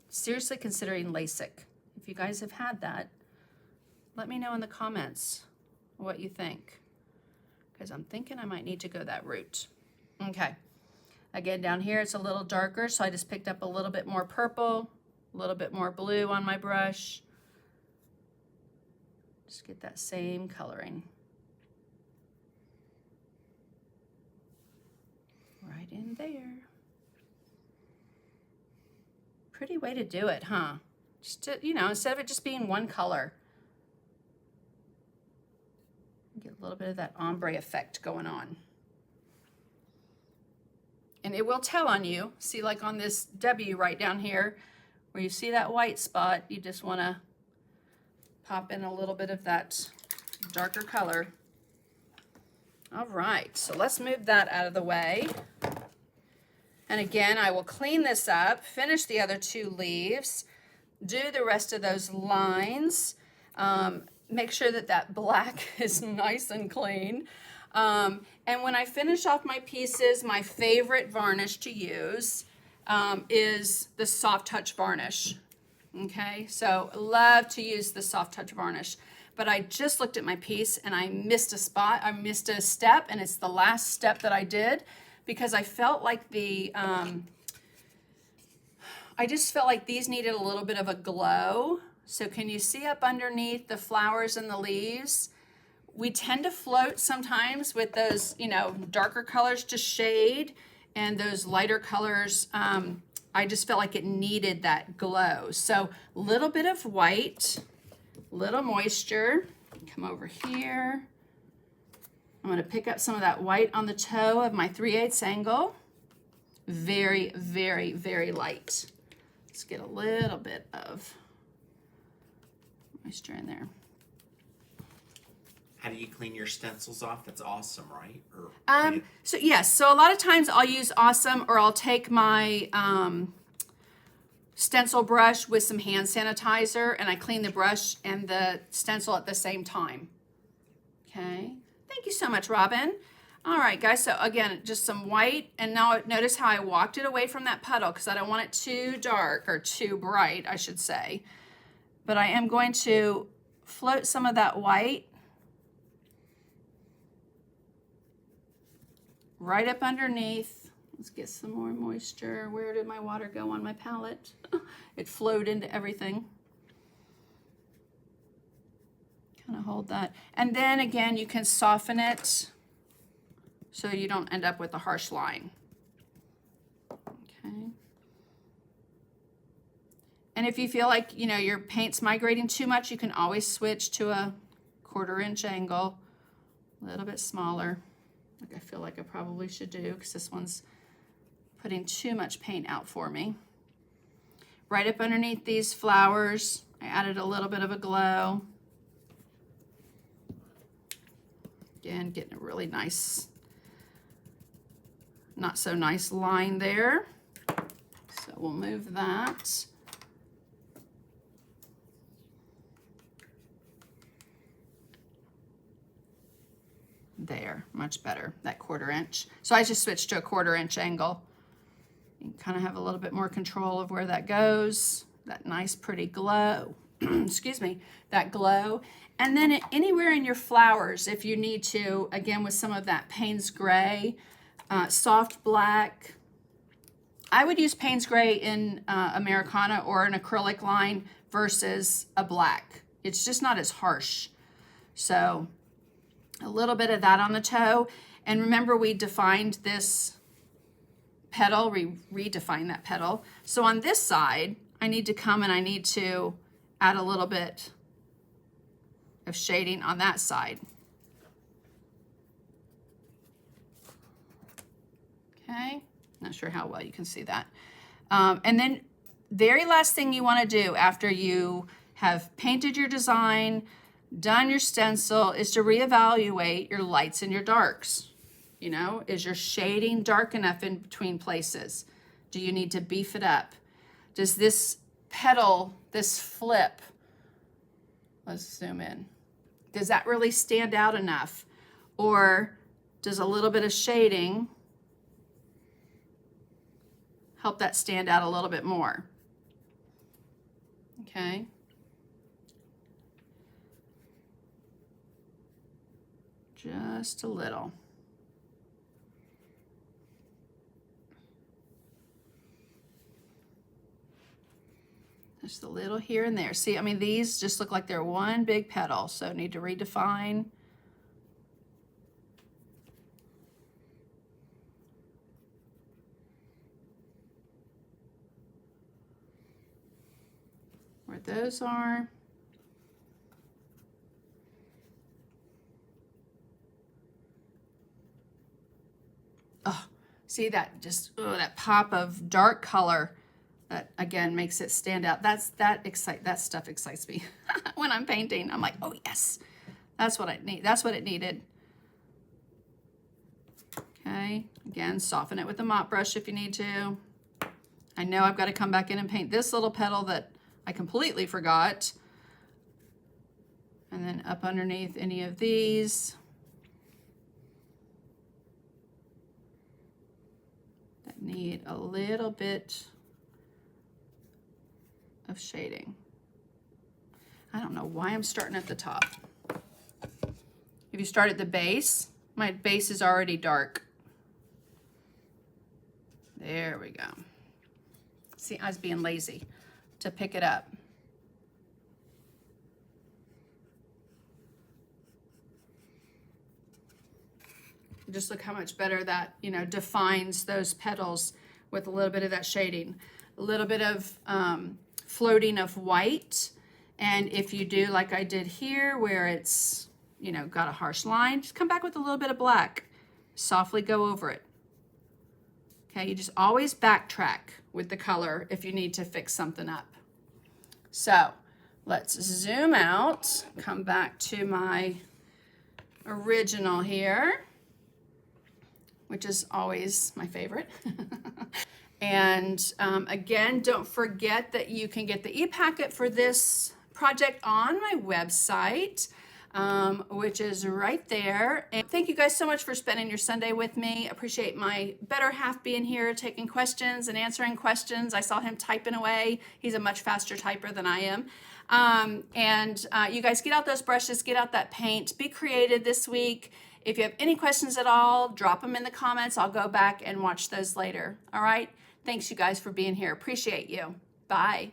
Seriously considering LASIK. If you guys have had that, let me know in the comments what you think, because I'm thinking I might need to go that route. Okay. Again, down here it's a little darker, so I just picked up a little bit more purple, a little bit more blue on my brush. Just get that same coloring. Right in there. Pretty way to do it, huh? Just to, you know, instead of it just being one color. Get a little bit of that ombre effect going on. And it will tell on you. See, like on this W right down here, where you see that white spot, you just want to pop in a little bit of that darker color. All right, so let's move that out of the way. And again, I will clean this up, finish the other two leaves, do the rest of those lines, make sure that that black is nice and clean. And when I finish off my pieces, my favorite varnish to use is the Soft Touch varnish. Okay, so love to use the Soft Touch varnish. But I just looked at my piece and I missed a spot, I missed a step, and it's the last step that I did because I felt like I just felt like these needed a little bit of a glow. So can you see up underneath the flowers and the leaves? We tend to float sometimes with those, you know, darker colors to shade and those lighter colors. I just felt like it needed that glow. So a little bit of white, little moisture. Come over here. I'm going to pick up some of that white on the toe of my 3/8 angle. Very, very, very light. Let's get a little bit of moisture in there. How do you clean your stencils off? That's awesome, right? Or So yes, so a lot of times I'll use Awesome, or I'll take my stencil brush with some hand sanitizer and I clean the brush and the stencil at the same time. Okay, thank you so much, Robin. All right, guys, so again, just some white, and now notice how I walked it away from that puddle because I don't want it too dark, or too bright, I should say. But I am going to float some of that white right up underneath. Let's get some more moisture. Where did my water go on my palette? It flowed into everything. Kind of hold that. And then again, you can soften it so you don't end up with a harsh line. Okay. And if you feel like, you know, your paint's migrating too much, you can always switch to a 1/4 inch angle, a little bit smaller, like I feel like I probably should do because this one's putting too much paint out for me. Right up underneath these flowers, I added a little bit of a glow. Again, getting a really nice, not so nice line there. So we'll move that. There, much better, that 1/4 inch. So I just switched to a 1/4 inch angle. You can kind of have a little bit more control of where that goes. That nice pretty glow, excuse me, that glow. And then anywhere in your flowers, if you need to, again, with some of that Payne's Gray, soft black. I would use Payne's Gray in Americana or an acrylic line versus a black. It's just not as harsh. So a little bit of that on the toe. And remember, we defined this petal, we redefined that petal. So on this side, I need to come and I need to add a little bit of shading on that side. Okay, not sure how well you can see that. And then very last thing you want to do after you have painted your design, done your stencil, is to reevaluate your lights and your darks. You know, is your shading dark enough in between places? Do you need to beef it up? Does this petal, this flip, let's zoom in, does that really stand out enough? Or does a little bit of shading help that stand out a little bit more? Okay. Just a little. Just a little here and there. See, I mean, these just look like they're one big petal, so need to redefine. Where those are. Oh, see that just, oh, that pop of dark color that again makes it stand out. That stuff excites me when I'm painting. I'm like, oh yes, that's what I need. That's what it needed. Okay, again, soften it with a mop brush if you need to. I know I've got to come back in and paint this little petal that I completely forgot. And then up underneath any of these. That need a little bit of shading. I don't know why I'm starting at the top. If you start at the base, my base is already dark. There we go. See, I was being lazy to pick it up. Just look how much better that, you know, defines those petals with a little bit of that shading. A little bit of floating of white. And if you do like I did here, where it's, you know, got a harsh line, just come back with a little bit of black. Softly go over it. Okay, you just always backtrack with the color if you need to fix something up. So let's zoom out, come back to my original here, which is always my favorite. And again, don't forget that you can get the e-packet for this project on my website, which is right there. And thank you guys so much for spending your Sunday with me. Appreciate my better half being here, taking questions and answering questions. I saw him typing away. He's a much faster typer than I am. You guys get out those brushes, get out that paint, be creative this week. If you have any questions at all, drop them in the comments. I'll go back and watch those later. All right. Thanks you guys for being here. Appreciate you. Bye.